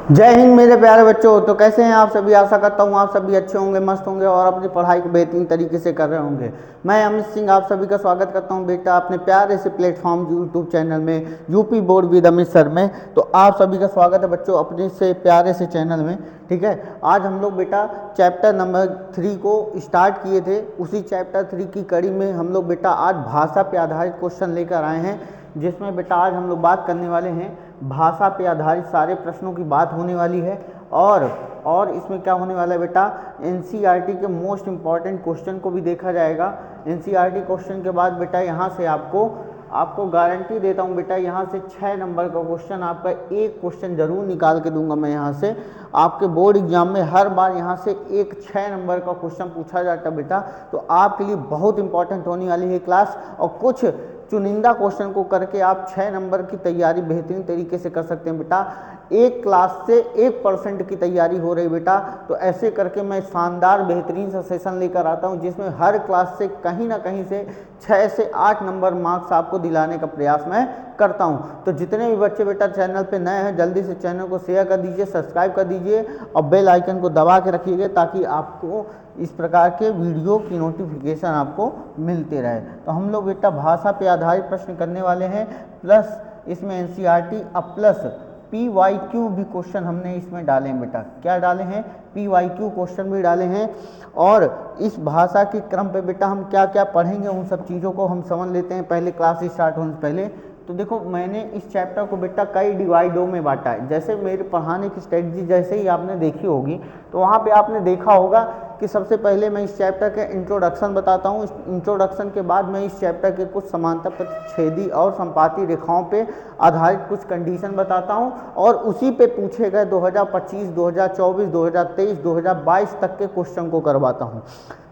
जय हिंद मेरे प्यारे बच्चों। तो कैसे हैं आप सभी। आशा करता हूँ आप सभी अच्छे होंगे, मस्त होंगे और अपनी पढ़ाई को बेहतरीन तरीके से कर रहे होंगे। मैं अमित सिंह आप सभी का स्वागत करता हूँ बेटा अपने प्यारे से प्लेटफॉर्म यूट्यूब चैनल में UP board with Amit sir में। तो आप सभी का स्वागत है बच्चों अपने से प्यारे से चैनल में। ठीक है, आज हम लोग बेटा चैप्टर नंबर 3 को स्टार्ट किए थे। उसी चैप्टर 3 की कड़ी में हम लोग बेटा आज भाषा पे आधारित क्वेश्चन लेकर आए हैं, जिसमें बेटा आज हम लोग बात करने वाले हैं भाषा पे आधारित सारे प्रश्नों की बात होने वाली है। और इसमें क्या होने वाला है बेटा, एनसीईआरटी के मोस्ट इम्पॉर्टेंट क्वेश्चन को भी देखा जाएगा। एनसीईआरटी क्वेश्चन के बाद बेटा यहाँ से आपको गारंटी देता हूँ बेटा, यहाँ से 6 नंबर का क्वेश्चन, आपका एक क्वेश्चन जरूर निकाल के दूंगा मैं यहाँ से। आपके बोर्ड एग्जाम में हर बार यहाँ से एक 6 नंबर का क्वेश्चन पूछा जाता है बेटा। तो आपके लिए बहुत इंपॉर्टेंट होने वाली है क्लास, और कुछ चुनिंदा क्वेश्चन को करके आप 6 नंबर की तैयारी बेहतरीन तरीके से कर सकते हैं बेटा। एक क्लास से 1% की तैयारी हो रही बेटा। तो ऐसे करके मैं शानदार बेहतरीन सा सेशन लेकर आता हूं, जिसमें हर क्लास से कहीं ना कहीं से 6 से 8 नंबर मार्क्स आपको दिलाने का प्रयास मैं करता हूं। तो जितने भी बच्चे बेटा चैनल पे नए हैं, जल्दी से चैनल को शेयर कर दीजिए, सब्सक्राइब कर दीजिए और बेल आइकन को दबा के रखिएगा, ताकि आपको इस प्रकार के वीडियो की नोटिफिकेशन आपको मिलते रहे। तो हम लोग बेटा भाषा पे आधारित प्रश्न करने वाले हैं, प्लस इसमें एनसीईआरटी अब प्लस PYQ भी क्वेश्चन हमने इसमें डाले हैं बेटा। क्या डाले हैं? PYQ क्वेश्चन भी डाले हैं। और इस भाषा के क्रम पे बेटा हम क्या क्या पढ़ेंगे, उन सब चीज़ों को हम समझ लेते हैं पहले क्लास स्टार्ट होने से पहले। तो देखो, मैंने इस चैप्टर को बेटा कई डिवाइडों में बांटा है। जैसे मेरे पढ़ाने की स्ट्रेटजी जैसे ही आपने देखी होगी, तो वहाँ पे आपने देखा होगा कि सबसे पहले मैं इस चैप्टर के इंट्रोडक्शन बताता हूँ। इस इंट्रोडक्शन के बाद मैं इस चैप्टर के कुछ समांतर प्रतिच्छेदी और संपाती रेखाओं पे आधारित कुछ कंडीशन बताता हूँ, और उसी पे पूछे गए 2025, 2024, 2023, 2022 तक के क्वेश्चन को करवाता हूँ।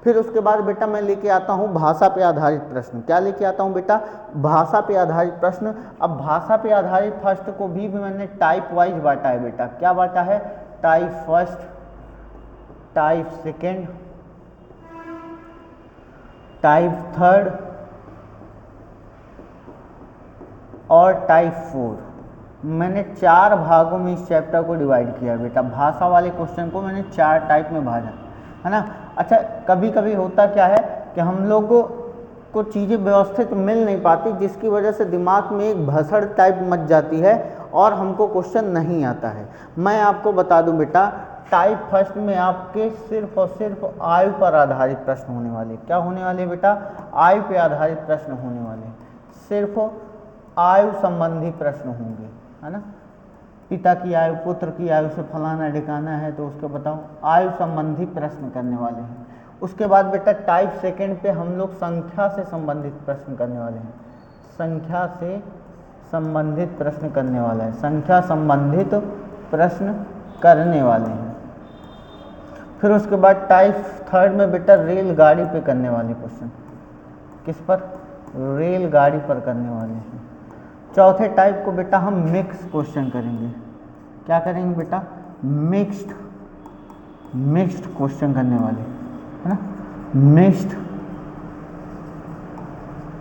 फिर उसके बाद बेटा मैं लेके आता हूँ भाषा पे आधारित प्रश्न। क्या लेके आता हूँ बेटा? भाषा पे आधारित प्रश्न। अब भाषा पे आधारित फर्स्ट को भी मैंने टाइप वाइज बांटा है बेटा। क्या बांटा है? Type first, type second, type third और टाइप 4। मैंने 4 भागों में इस चैप्टर को डिवाइड किया बेटा। भाषा वाले क्वेश्चन को मैंने 4 टाइप में भागा, है ना। अच्छा, कभी कभी होता क्या है कि हम लोगों को चीज़ें व्यवस्थित मिल नहीं पाती, जिसकी वजह से दिमाग में एक भसड़ टाइप मच जाती है और हमको क्वेश्चन नहीं आता है। मैं आपको बता दूं बेटा, टाइप फर्स्ट में आपके सिर्फ और सिर्फ आयु पर आधारित प्रश्न होने वाले। क्या होने वाले बेटा? आयु पे आधारित प्रश्न होने वाले। सिर्फ आयु संबंधी प्रश्न होंगे, है ना। पिता की आयु, पुत्र की आयु से फलाना ढिकाना है तो उसको बताओ। आयु संबंधी प्रश्न करने वाले हैं। उसके बाद बेटा टाइप सेकंड पे हम लोग संख्या से संबंधित प्रश्न करने वाले हैं। संख्या से संबंधित प्रश्न करने वाला है। संख्या संबंधित प्रश्न करने वाले हैं। फिर उसके बाद टाइप थर्ड में बेटा रेलगाड़ी पे करने वाले क्वेश्चन। किस पर? रेलगाड़ी पर करने वाले हैं। चौथे टाइप को बेटा हम मिक्स क्वेश्चन करेंगे। क्या करेंगे बेटा? मिक्स्ड क्वेश्चन करने वाले, है ना। मिक्स्ड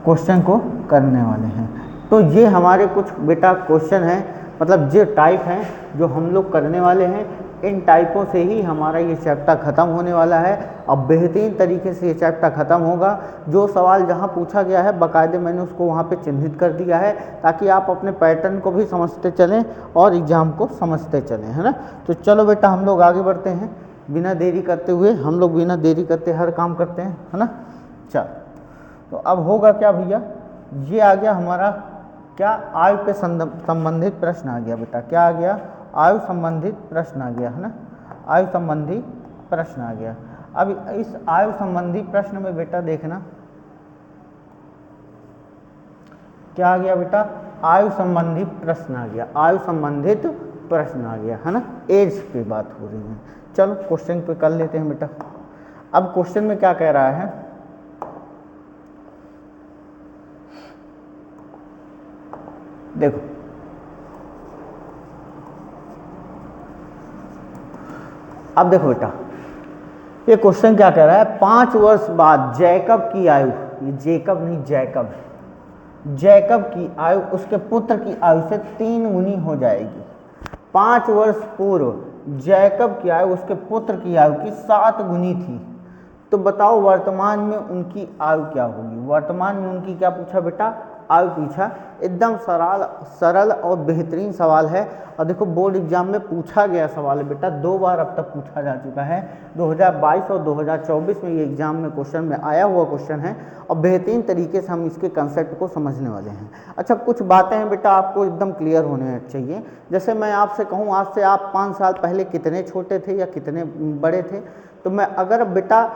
क्वेश्चन को करने वाले हैं। तो ये हमारे कुछ बेटा क्वेश्चन हैं, मतलब जो टाइप हैं जो हम लोग करने वाले हैं। इन टाइपों से ही हमारा ये चैप्टर ख़त्म होने वाला है। अब बेहतरीन तरीके से ये चैप्टर ख़त्म होगा। जो सवाल जहाँ पूछा गया है बाकायदे मैंने उसको वहाँ पे चिन्हित कर दिया है, ताकि आप अपने पैटर्न को भी समझते चलें और एग्ज़ाम को समझते चलें, है ना। तो चलो बेटा हम लोग आगे बढ़ते हैं बिना देरी करते हुए। हम लोग बिना देरी करते हर काम करते हैं, है ना। चल, तो अब होगा क्या भैया, ये आ गया हमारा क्या, आयु पे संबंधित प्रश्न आ गया बेटा। क्या आ गया? आयु संबंधित प्रश्न आ गया, है ना। आयु संबंधी प्रश्न आ गया। अब इस आयु संबंधी प्रश्न में बेटा देखना क्या आ गया बेटा, आयु संबंधी प्रश्न आ गया। आयु संबंधित प्रश्न आ गया, है ना। एज पे बात हो रही है। चलो क्वेश्चन पे कर लेते हैं बेटा। अब क्वेश्चन में क्या कह रहा है, देखो अब देखो बेटा, ये क्वेश्चन क्या कह रहा है, 5 वर्ष बाद जैकब की आयु, ये जेकब नहीं जैकब, जैकब की आयु उसके पुत्र की आयु से 3 गुनी हो जाएगी। 5 वर्ष पूर्व जैकब की आयु उसके पुत्र की आयु की 7 गुनी थी, तो बताओ वर्तमान में उनकी आयु क्या होगी। वर्तमान में उनकी क्या पूछा बेटा, आयु पूछा। एकदम सरल और बेहतरीन सवाल है, और देखो बोर्ड एग्जाम में पूछा गया सवाल है बेटा, 2 बार अब तक पूछा जा चुका है। 2022 और 2024 में ये एग्जाम में क्वेश्चन में आया हुआ क्वेश्चन है, और बेहतरीन तरीके से हम इसके कंसेप्ट को समझने वाले हैं। अच्छा, कुछ बातें हैं बेटा आपको एकदम क्लियर होने चाहिए। जैसे मैं आपसे कहूँ आज से आप 5 साल पहले कितने छोटे थे या कितने बड़े थे, तो मैं अगर बेटा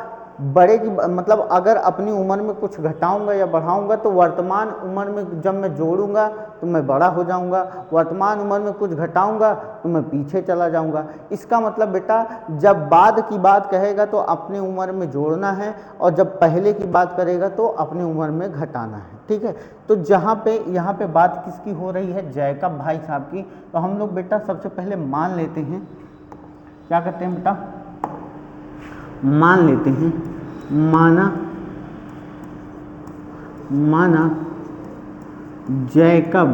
बड़े की मतलब अगर अपनी उम्र में कुछ घटाऊंगा या बढ़ाऊंगा तो वर्तमान उम्र में जब मैं जोड़ूंगा तो मैं बड़ा हो जाऊंगा, वर्तमान उम्र में कुछ घटाऊंगा तो मैं पीछे चला जाऊंगा। इसका मतलब बेटा जब बाद की बात कहेगा तो अपनी उम्र में जोड़ना है, और जब पहले की बात करेगा तो अपनी उम्र में घटाना है। ठीक है, तो जहाँ पे यहाँ पे बात किसकी हो रही है, जैकब भाई साहब की। तो हम लोग बेटा सबसे पहले मान लेते हैं, क्या करते हैं बेटा, मान लेते हैं, माना जैकब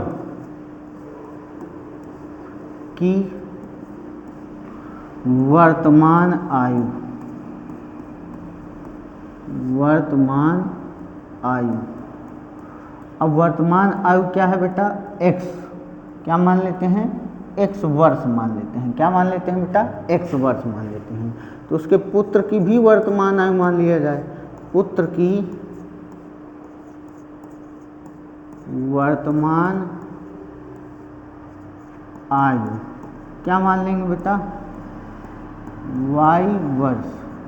की वर्तमान आयु अब वर्तमान आयु क्या है बेटा, x, क्या मान लेते हैं, x वर्ष मान लेते हैं। क्या मान लेते हैं बेटा, x वर्ष मान लेते हैं। तो उसके पुत्र की भी वर्तमान आयु मान लिया जाए, पुत्र की वर्तमान आयु क्या मान लेंगे बेटा, y वर्ष।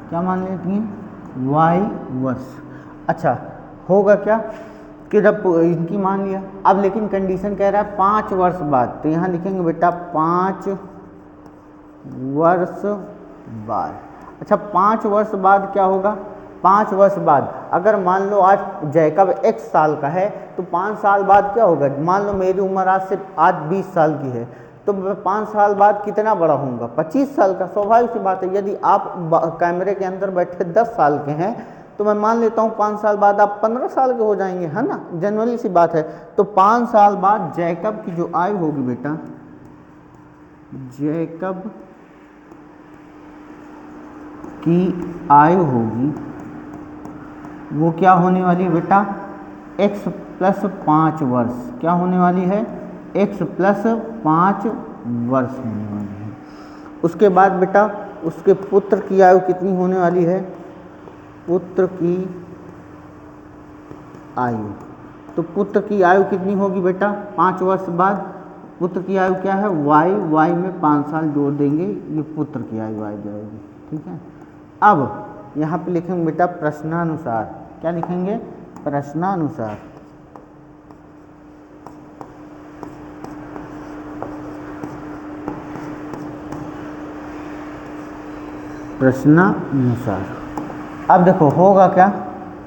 क्या मान लेते हैं, y वर्ष। अच्छा, होगा क्या कि जब इनकी मान लिया, अब लेकिन कंडीशन कह रहा है 5 वर्ष बाद, तो यहाँ लिखेंगे बेटा 5 वर्ष बाद। अच्छा, 5 वर्ष बाद क्या होगा, 5 वर्ष बाद अगर मान लो आज जैकब x साल का है तो 5 साल बाद क्या होगा, मान लो मेरी उम्र आज 20 साल की है, तो मैं 5 साल बाद कितना बड़ा होऊंगा, 25 साल का। स्वाभाविक सी बात है, यदि आप कैमरे के अंदर बैठे 10 साल के हैं तो मैं मान लेता हूँ 5 साल बाद आप 15 साल के हो जाएंगे, है ना, जनरली सी बात है। तो 5 साल बाद जैकब की जो आयु होगी बेटा, जैकब की आयु होगी वो क्या होने वाली है बेटा, x + 5 वर्ष। क्या होने वाली है, x + 5 वर्ष होने वाली है। उसके बाद बेटा उसके पुत्र की आयु कितनी होने वाली है, पुत्र की आयु, तो पुत्र की आयु कितनी होगी बेटा, 5 वर्ष बाद पुत्र की आयु क्या है, y में 5 साल जोड़ देंगे, ये पुत्र की आयु आ जाएगी। ठीक है, अब यहाँ पे लिखेंगे बेटा प्रश्नानुसार। क्या लिखेंगे, प्रश्नानुसार। प्रश्नानुसार। अब देखो होगा क्या,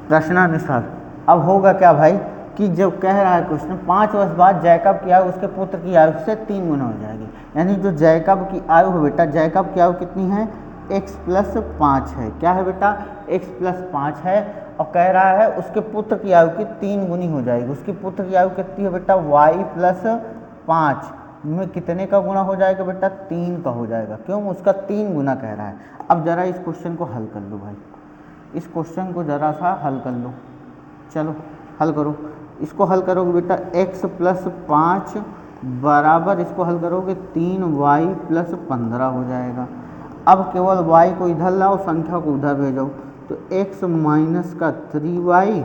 प्रश्नानुसार अब होगा क्या भाई, कि जब कह रहा है क्वेश्चन 5 वर्ष बाद जैकब की आयु उसके पुत्र की आयु से 3 गुना हो जाएगी। यानी जो जैकब की आयु है बेटा, जैकब की आयु कितनी है, x + 5 है। क्या है बेटा, x + 5 है, और कह रहा है उसके पुत्र की आयु की 3 गुनी हो जाएगी। उसके पुत्र की आयु कितनी है बेटा, y + 5 में कितने का गुना हो जाएगा बेटा, 3 का हो जाएगा। क्यों, उसका 3 गुना कह रहा है। अब जरा इस क्वेश्चन को हल कर लो भाई, इस क्वेश्चन को जरा सा हल कर लो, चलो हल करो। इसको हल करोगे बेटा x + 5 बराबर, इसको हल करोगे 3y + 15 हो जाएगा। अब केवल y को इधर लाओ, संख्या को उधर भेजो, तो x - 3y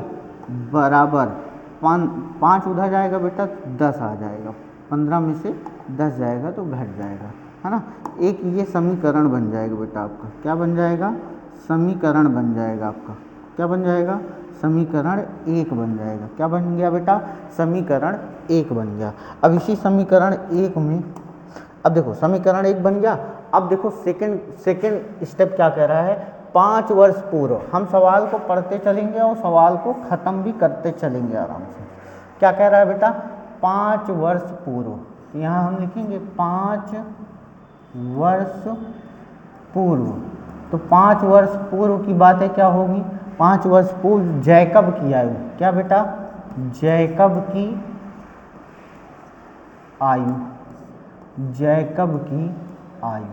बराबर 5 उधर जाएगा बेटा, 10 आ जाएगा, 15 में से 10 जाएगा तो घट जाएगा, है ना। एक ये समीकरण बन जाएगा बेटा आपका। क्या बन जाएगा, समीकरण बन जाएगा आपका। क्या बन जाएगा, समीकरण 1 बन जाएगा। क्या बन गया बेटा, समीकरण 1 बन गया। अब इसी समीकरण 1 में, अब देखो समीकरण 1 बन गया। अब देखो सेकंड स्टेप क्या कह रहा है, 5 वर्ष पूर्व। हम सवाल को पढ़ते चलेंगे और सवाल को ख़त्म भी करते चलेंगे आराम से। क्या कह रहा है बेटा, 5 वर्ष पूर्व। तो यहाँ हम लिखेंगे 5 वर्ष पूर्व। तो 5 वर्ष पूर्व की बातें क्या होगी, 5 वर्ष पूर्व जैकब की आयु। क्या बेटा, जैकब की आयु जैकब की आयु।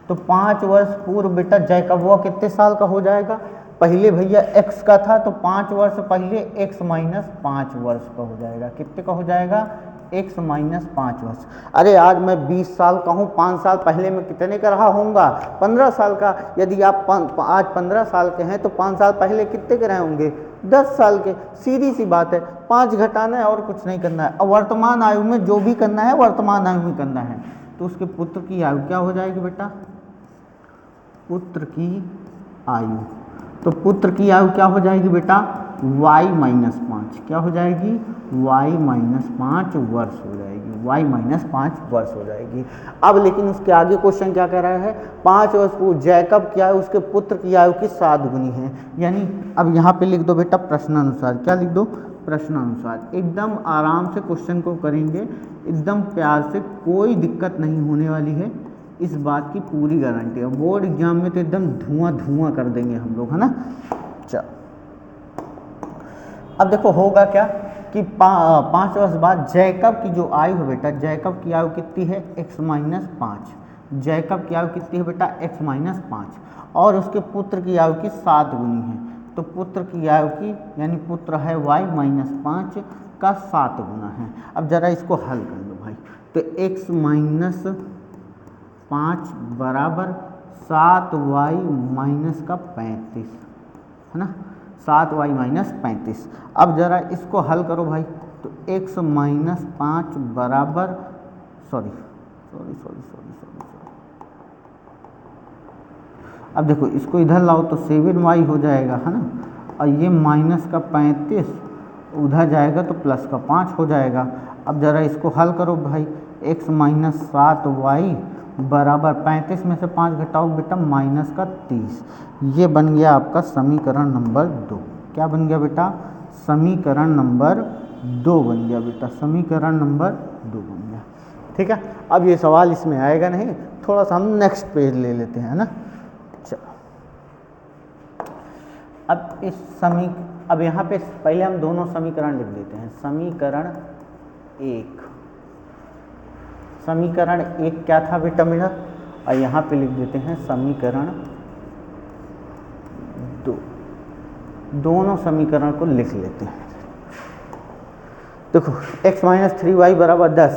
तो 5 वर्ष पूर्व बेटा जैकब वो कितने साल का हो जाएगा, पहले भैया x का था तो 5 वर्ष पहले x माइनस 5 वर्ष का हो जाएगा। कितने का हो जाएगा, x माइनस 5 वर्ष। अरे आज मैं 20 साल का हूँ, 5 साल पहले मैं कितने का रहा होऊंगा, 15 साल का। यदि आप आज 15 साल के हैं तो 5 साल पहले कितने के रहे होंगे, 10 साल के। सीधी सी बात है, 5 घटाना है और कुछ नहीं करना है। और वर्तमान आयु में जो भी करना है वर्तमान आयु में करना है। तो उसके पुत्र की आयु क्या हो जाएगी बेटा, पुत्र की आयु। तो पुत्र की आयु क्या हो जाएगी बेटा, y माइनस 5। क्या हो जाएगी, y माइनस 5 वर्ष हो जाएगी, y माइनस 5 वर्ष हो जाएगी। अब लेकिन उसके आगे क्वेश्चन क्या कह रहा है, 5 वर्ष पूर्व जैकब की आयु उसके पुत्र की आयु की 7 गुनी है। यानी अब यहाँ पे लिख दो बेटा प्रश्नानुसार। क्या लिख दो, प्रश्नानुसार। एकदम आराम से क्वेश्चन को करेंगे, एकदम प्यार से, कोई दिक्कत नहीं होने वाली है, इस बात की पूरी गारंटी है। बोर्ड एग्जाम में तो एकदम धुआं धुआं कर देंगे हम लोग, है ना। चल अब देखो होगा क्या कि 5 वर्ष बाद जैकब की जो आयु है बेटा, जैकब की आयु कितनी है, x माइनस 5। जैकब की आयु कितनी है बेटा, x माइनस 5, और उसके पुत्र की आयु की 7 गुनी है। तो पुत्र की आयु की यानी पुत्र है y माइनस 5 का 7 गुना है। अब जरा इसको हल कर लो भाई। तो x माइनस 5 बराबर 7y माइनस का 35, है ना, 7y माइनस 35। अब जरा इसको हल करो भाई। तो x माइनस 5 बराबर सॉरी, अब देखो इसको इधर लाओ तो 7y हो जाएगा, है ना, और ये माइनस का 35 उधर जाएगा तो प्लस का 5 हो जाएगा। अब जरा इसको हल करो भाई। x माइनस 7y बराबर 35 में से 5 घटाओ बेटा माइनस का 30। ये बन गया आपका समीकरण नंबर 2। क्या बन गया बेटा, समीकरण नंबर 2 बन गया बेटा, समीकरण नंबर 2 बन गया। ठीक है, अब ये सवाल इसमें आएगा नहीं, थोड़ा सा हम नेक्स्ट पेज ले लेते हैं, है ना। चलो अब यहाँ पे पहले हम दोनों समीकरण लिख देते हैं। समीकरण 1 क्या था बेटा मेरा, और यहाँ पे लिख देते हैं समीकरण 2। दोनों समीकरण को लिख लेते हैं। देखो x माइनस 3y बराबर 10,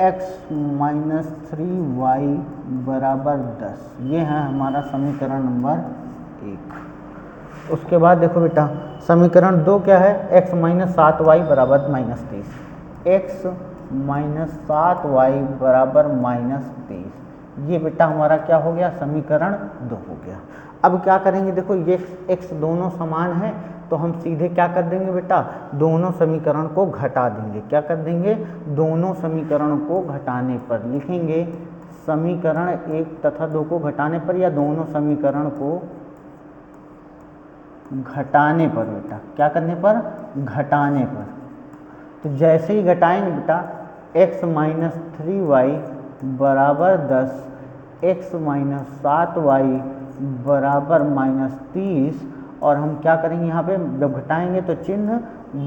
x माइनस 3y बराबर 10, ये है हमारा समीकरण नंबर 1। उसके बाद देखो बेटा समीकरण 2 क्या है, x माइनस 7y बराबर माइनस 30, x माइनस 7y बराबर माइनस 30। ये बेटा हमारा क्या हो गया, समीकरण 2 हो गया। अब क्या करेंगे, देखो ये x दोनों समान है तो हम सीधे क्या कर देंगे बेटा, दोनों समीकरण को घटा देंगे। क्या कर देंगे, दोनों समीकरण को घटाने पर लिखेंगे समीकरण 1 तथा 2 को घटाने पर, या दोनों समीकरण को घटाने पर बेटा, क्या करने पर, घटाने पर। तो जैसे ही घटाएंगे बेटा x माइनस 3y बराबर 10, x माइनस 7y बराबर माइनस 30, और हम क्या करेंगे यहाँ पे जब घटाएंगे तो चिन्ह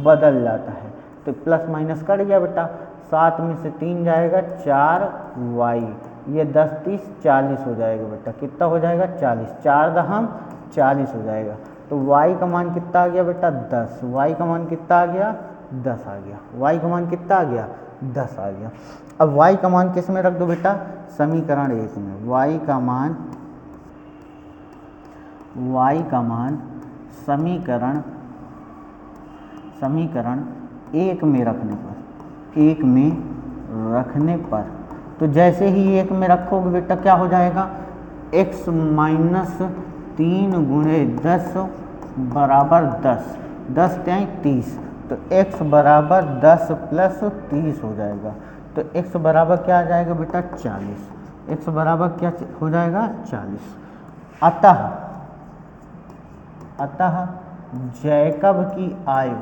बदल जाता है, तो प्लस माइनस कट गया बेटा, 7 में से 3 जाएगा 4y, ये 10 30 40 हो जाएगा बेटा। कितना हो जाएगा, 40, 4 दहम 40 हो जाएगा। तो y का मान कितना आ गया बेटा, 10। y का मान कितना आ गया, 10 आ गया। y का मान कितना आ गया, 10 आ गया। अब y का मान किस में रख दो बेटा, समीकरण 1 में। y का मान समीकरण 1 में रखने पर, तो जैसे ही 1 में रखोगे बेटा क्या हो जाएगा, x माइनस 3 गुणे 10 बराबर 10, 10 त्याई 30, तो x बराबर 10 प्लस 30 हो जाएगा। तो x बराबर क्या आ जाएगा बेटा, 40। x बराबर क्या हो जाएगा, 40। अतः जैकब की आयु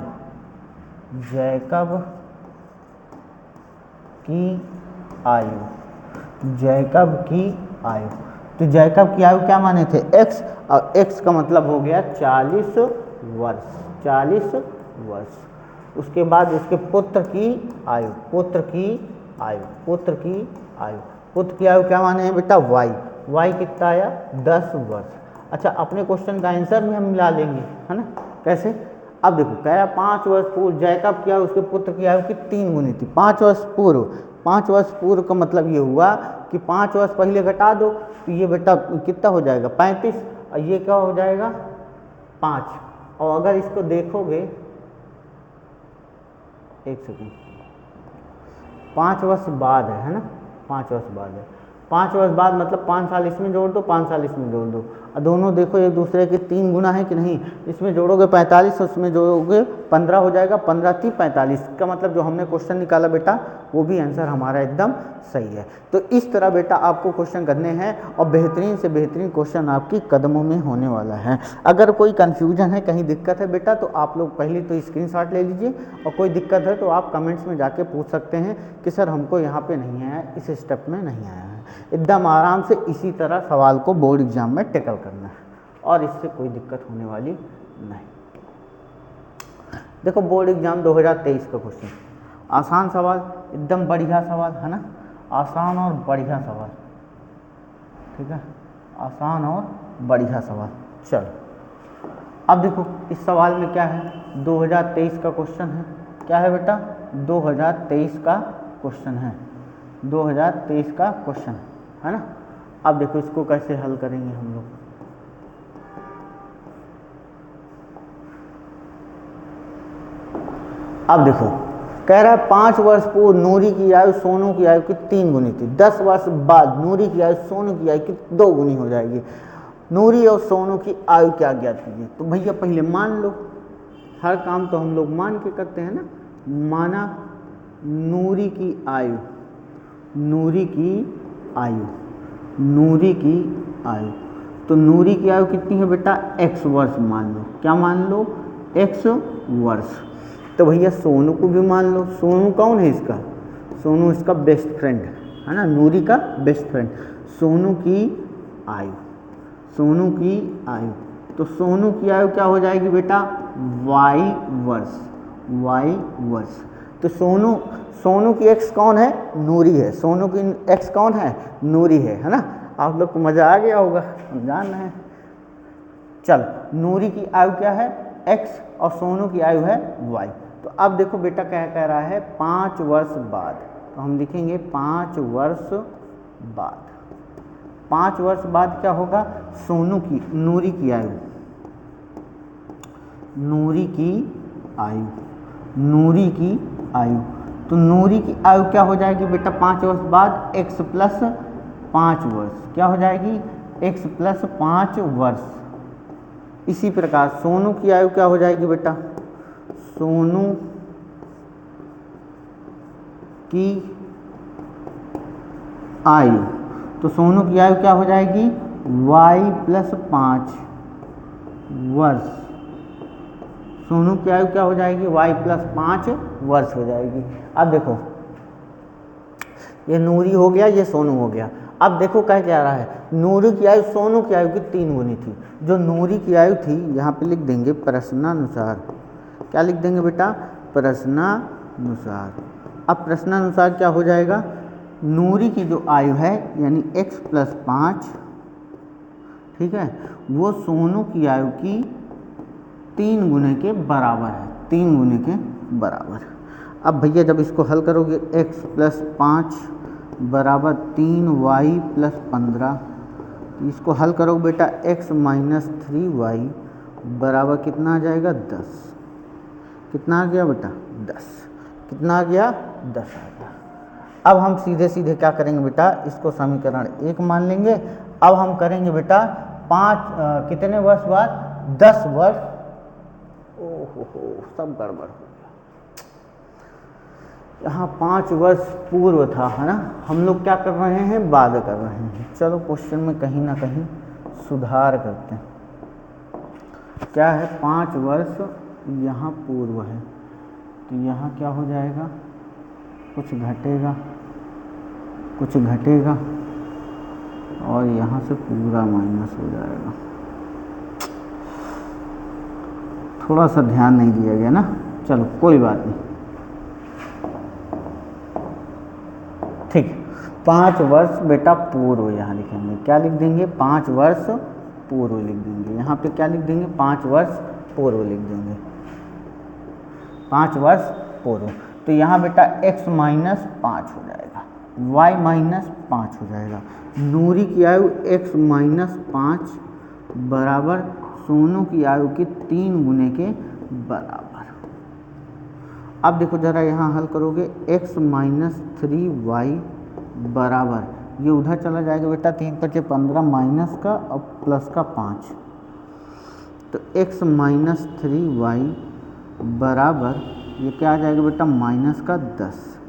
तो जैकब की आयु क्या माने थे, x, और x का मतलब हो गया 40 वर्ष। उसके बाद उसके पुत्र की आयु, पुत्र की आयु, पुत्र की आयु, पुत्र की आयु क्या माने हैं बेटा वाई, वाई कितना आया 10 वर्ष। अच्छा अपने क्वेश्चन का आंसर भी हम मिला लेंगे, है ना, कैसे, अब देखो कह रहा 5 वर्ष पूर्व जैकब की आयु उसके पुत्र की आयु की 3 गुनी थी। 5 वर्ष पूर्व, 5 वर्ष पूर्व का मतलब ये हुआ कि 5 वर्ष पहले घटा दो तो ये बेटा कितना हो जाएगा 35, और ये क्या हो जाएगा 5। और अगर इसको देखोगे, एक सेकेंड, 5 वर्ष बाद है ना, 5 वर्ष बाद है, 5 वर्ष बाद मतलब 5 साल इसमें जोड़ दो, 5 साल इसमें जोड़ दो, और दोनों देखो एक दूसरे के 3 गुना है कि नहीं, इसमें जोड़ोगे 45, उसमें जोड़ोगे 15 हो जाएगा, 15 3 45 का मतलब जो हमने क्वेश्चन निकाला बेटा वो भी आंसर हमारा एकदम सही है। तो इस तरह बेटा आपको क्वेश्चन करने हैं और बेहतरीन से बेहतरीन क्वेश्चन आपकी कदमों में होने वाला है। अगर कोई कन्फ्यूजन है, कहीं दिक्कत है बेटा, तो आप लोग पहले तो स्क्रीनशॉट ले लीजिए, और कोई दिक्कत है तो आप कमेंट्स में जाके पूछ सकते हैं कि सर हमको यहाँ पे नहीं आया, इस स्टेप में नहीं आया है। एकदम आराम से इसी तरह सवाल को बोर्ड एग्जाम में टैकल करना है और इससे कोई दिक्कत होने वाली नहीं। देखो बोर्ड एग्जाम 2023 का क्वेश्चन, आसान सवाल, एकदम बढ़िया सवाल है ना, आसान और बढ़िया सवाल, ठीक है, आसान और बढ़िया सवाल। चलो अब देखो इस सवाल में क्या है, 2023 का क्वेश्चन है, क्या है बेटा 2023 का क्वेश्चन है, 2023 का क्वेश्चन है ना। अब देखो इसको कैसे हल करेंगे हम लोग। अब देखो कह रहा है 5 वर्ष पूर्व नूरी की आयु सोनू की आयु की 3 गुनी थी, 10 वर्ष बाद नूरी की आयु सोनू की आयु की 2 गुनी हो जाएगी। नूरी और सोनू की आयु क्या ज्ञात कीजिए। तो भैया पहले मान लो, हर काम तो हम लोग मान के करते हैं ना, माना नूरी की आयु, नूरी की आयु, नूरी की आयु, तो नूरी की आयु कितनी है बेटा x वर्ष मान लो, क्या मान लो x वर्ष। तो भैया सोनू को भी मान लो, सोनू कौन है इसका, सोनू इसका बेस्ट फ्रेंड है ना, नूरी का बेस्ट फ्रेंड। सोनू की आयु, सोनू की आयु, तो सोनू की आयु क्या हो जाएगी बेटा y वर्ष, y वर्ष। तो सोनू, सोनू की x कौन है, नूरी है, सोनू की x कौन है, नूरी है ना। आप लोग को मजा आ गया होगा, जान रहे हैं। चल नूरी की आयु क्या है x और सोनू की आयु है y। तो अब देखो बेटा क्या कह रहा है 5 वर्ष बाद, तो हम लिखेंगे 5 वर्ष बाद, 5 वर्ष बाद क्या होगा, सोनू की, नूरी की आयु, नूरी की आयु, नूरी की आयु, तो नूरी की आयु क्या हो जाएगी बेटा 5 वर्ष बाद x प्लस 5 वर्ष, क्या हो जाएगी x प्लस 5 वर्ष। इसी प्रकार सोनू की आयु क्या हो जाएगी बेटा, सोनू की आयु, तो सोनू की आयु क्या हो जाएगी y प्लस 5 वर्ष, सोनू की आयु क्या हो जाएगी y प्लस 5 वर्ष हो जाएगी। अब देखो ये नूरी हो गया, ये सोनू हो गया। अब देखो क्या कह रहा है, नूरी की आयु सोनू की आयु की 3 गुनी थी। जो नूरी की आयु थी यहाँ पे लिख देंगे प्रश्नानुसार, क्या लिख देंगे बेटा प्रश्नानुसार। अब प्रश्नानुसार क्या हो जाएगा, नूरी की जो आयु है यानी x प्लस 5, ठीक है, वो सोनू की आयु की 3 गुने के बराबर है, 3 गुने के बराबर। अब भैया जब इसको हल करोगे x प्लस 5 बराबर 3y प्लस 15, इसको हल करोगे बेटा x माइनस 3y बराबर कितना आ जाएगा 10। कितना आ गया बेटा 10, कितना आ गया 10 आ गया। अब हम सीधे सीधे क्या करेंगे बेटा, इसको समीकरण 1 मान लेंगे। अब हम करेंगे बेटा 5 कितने वर्ष बाद 10 वर्ष, ओहो सब गड़बड़ हो गया, यहाँ 5 वर्ष पूर्व था है ना, हम लोग क्या कर रहे हैं बाद कर रहे हैं। चलो क्वेश्चन में कहीं ना कहीं सुधार करते हैं। क्या है 5 वर्ष यहाँ पूर्व है, तो यहाँ क्या हो जाएगा, कुछ घटेगा, कुछ घटेगा और यहाँ से पूरा माइनस हो जाएगा। थोड़ा सा ध्यान नहीं दिया गया ना। चलो कोई बात नहीं, ठीक। 5 वर्ष बेटा पूर्व यहाँ लिखेंगे, क्या लिख देंगे? 5 वर्ष पूर्व लिख देंगे। यहाँ पे क्या लिख देंगे? 5 वर्ष पूर्व लिख देंगे, 5 वर्ष पूर्व। तो यहाँ बेटा x माइनस 5 हो जाएगा, y माइनस 5 हो जाएगा। नूरी की आयु x माइनस 5 बराबर सोनू की आयु के 3 गुने के बराबर। अब देखो जरा यहाँ हल करोगे, x माइनस 3y बराबर, ये उधर चला जाएगा बेटा, 3 × 15 माइनस का और प्लस का 5, तो x माइनस 3y बराबर ये क्या आ जाएगा बेटा? माइनस का 10।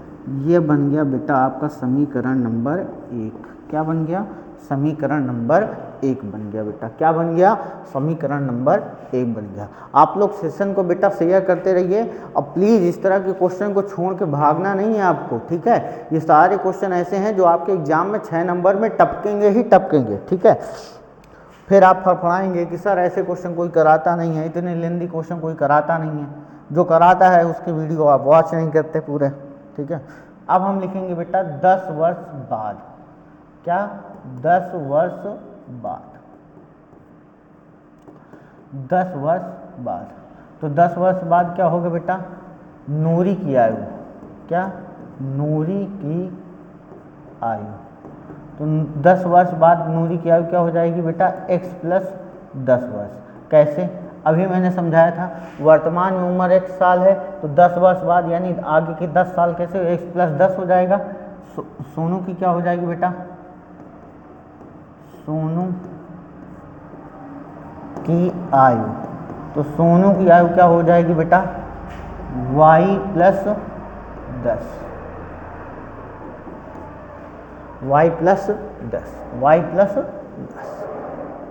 ये बन गया बेटा आपका समीकरण नंबर 1। क्या बन गया? समीकरण नंबर 1 बन गया बेटा। क्या बन गया? समीकरण नंबर 1 बन गया। आप लोग सेशन को बेटा शेयर करते रहिए और प्लीज़ इस तरह के क्वेश्चन को छोड़ के भागना नहीं है आपको, ठीक है? ये सारे क्वेश्चन ऐसे हैं जो आपके एग्जाम में 6 नंबर में टपकेंगे ही टपकेंगे, ठीक है? फिर आप फड़फड़ाएंगे कि सर ऐसे क्वेश्चन कोई कराता नहीं है, इतने लेंदी क्वेश्चन कोई कराता नहीं है। जो कराता है उसके वीडियो आप वॉच नहीं करते पूरे, ठीक है? अब हम लिखेंगे बेटा 10 वर्ष बाद। क्या? 10 वर्ष बाद, 10 वर्ष बाद। तो 10 वर्ष बाद क्या होगा बेटा? नूरी की आयु, क्या? नूरी की आयु। तो 10 वर्ष बाद नूरी की आयु क्या हो जाएगी बेटा? x प्लस 10 वर्ष। कैसे? अभी मैंने समझाया था, वर्तमान में उम्र 1 साल है, तो 10 वर्ष बाद यानी आगे के 10 साल कैसे x प्लस 10 हो जाएगा? सोनू की क्या हो जाएगी बेटा? सोनू की आयु, तो सोनू की आयु क्या हो जाएगी बेटा? y plus 10, y plus 10, y plus 10।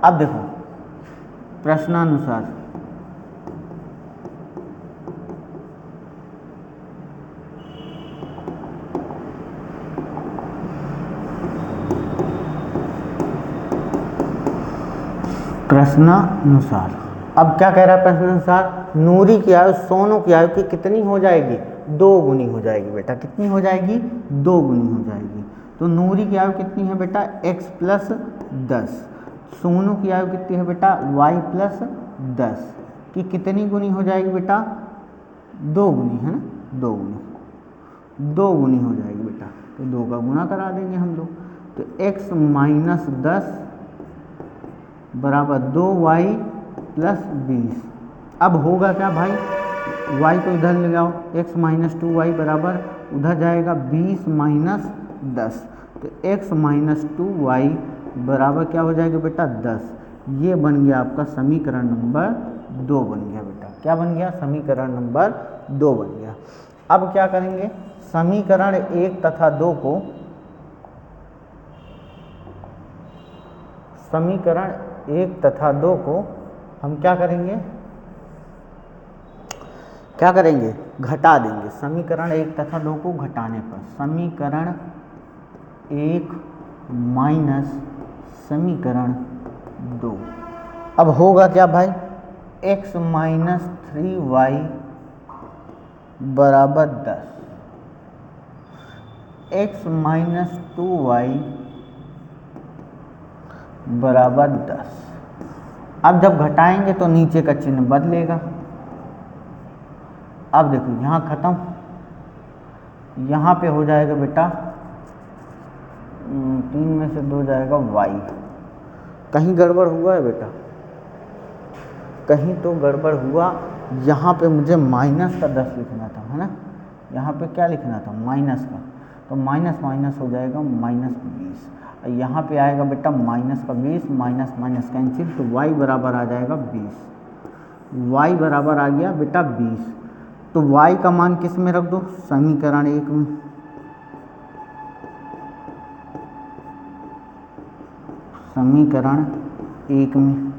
अब देखो प्रश्नानुसार अब क्या कह रहा है प्रश्नानुसार? नूरी की आयु सोनू की आयु की कितनी हो जाएगी? 2 गुनी हो जाएगी बेटा। कितनी हो जाएगी? 2 गुनी हो जाएगी। तो नूरी की आयु कितनी है बेटा? x plus 10। सोनू की आयु कितनी है बेटा? y प्लस 10 की कितनी गुनी हो जाएगी बेटा? 2 गुनी, है ना? 2 गुनी, 2 गुनी हो जाएगी बेटा। तो 2 का गुना करा देंगे हम लोग। तो x माइनस 10 बराबर 2y प्लस 20। अब होगा क्या भाई? y को इधर ले जाओ, x माइनस 2y बराबर उधर जाएगा 20 माइनस 10। तो x माइनस 2y बराबर क्या हो जाएगा बेटा? 10। ये बन गया आपका समीकरण नंबर 2 बन गया बेटा। क्या बन गया? समीकरण नंबर 2 बन गया। अब क्या करेंगे? समीकरण 1 तथा 2 को, समीकरण 1 तथा 2 को हम क्या करेंगे? क्या करेंगे? घटा देंगे। समीकरण 1 तथा 2 को घटाने पर समीकरण 1 माइनस समीकरण 2। अब होगा क्या भाई? x माइनस 3y बराबर 10, x माइनस 2y बराबर 10। अब जब घटाएंगे तो नीचे का चिन्ह बदलेगा। अब देखो यहाँ खत्म, यहाँ पे हो जाएगा बेटा 3 में से 2 जाएगा y। कहीं गड़बड़ हुआ है बेटा? कहीं तो गड़बड़ हुआ। यहाँ पे मुझे माइनस का 10 लिखना था, है ना? यहाँ पे क्या लिखना था? माइनस का। तो माइनस माइनस हो जाएगा माइनस 20। यहाँ पे आएगा बेटा माइनस का 20, माइनस माइनस कैंसिल, तो y बराबर आ जाएगा 20। y बराबर आ गया बेटा 20। तो y का मान किस में रख दो? समीकरण 1 में। समीकरण 1 में।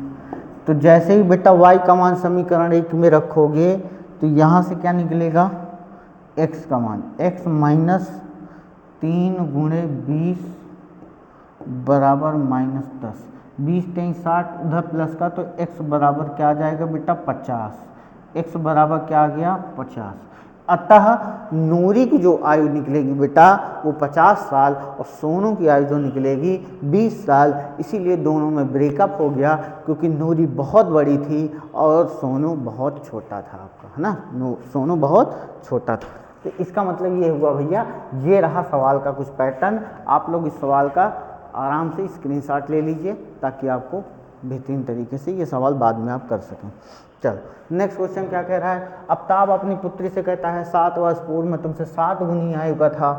तो जैसे ही बेटा y का मान समीकरण 1 में रखोगे तो यहाँ से क्या निकलेगा? x का मान, x माइनस 3 गुणे 20 बराबर माइनस 10। 20 3 60, उधर प्लस का, तो x बराबर क्या आ जाएगा बेटा? 50। x बराबर क्या आ गया 50। अतः नूरी की जो आयु निकलेगी बेटा वो 50 साल और सोनू की आयु जो निकलेगी 20 साल। इसीलिए दोनों में ब्रेकअप हो गया, क्योंकि नूरी बहुत बड़ी थी और सोनू बहुत छोटा था आपका, है ना, सोनू बहुत छोटा था। तो इसका मतलब ये हुआ भैया, ये रहा सवाल का कुछ पैटर्न। आप लोग इस सवाल का आराम से स्क्रीनशॉट ले लीजिए ताकि आपको बेहतरीन तरीके से ये सवाल बाद में आप कर सकें। चलो नेक्स्ट क्वेश्चन क्या कह रहा है। आफ्ताब अपनी पुत्री से कहता है 7 वर्ष पूर्व मैं तुमसे 7 गुनी आयु का था,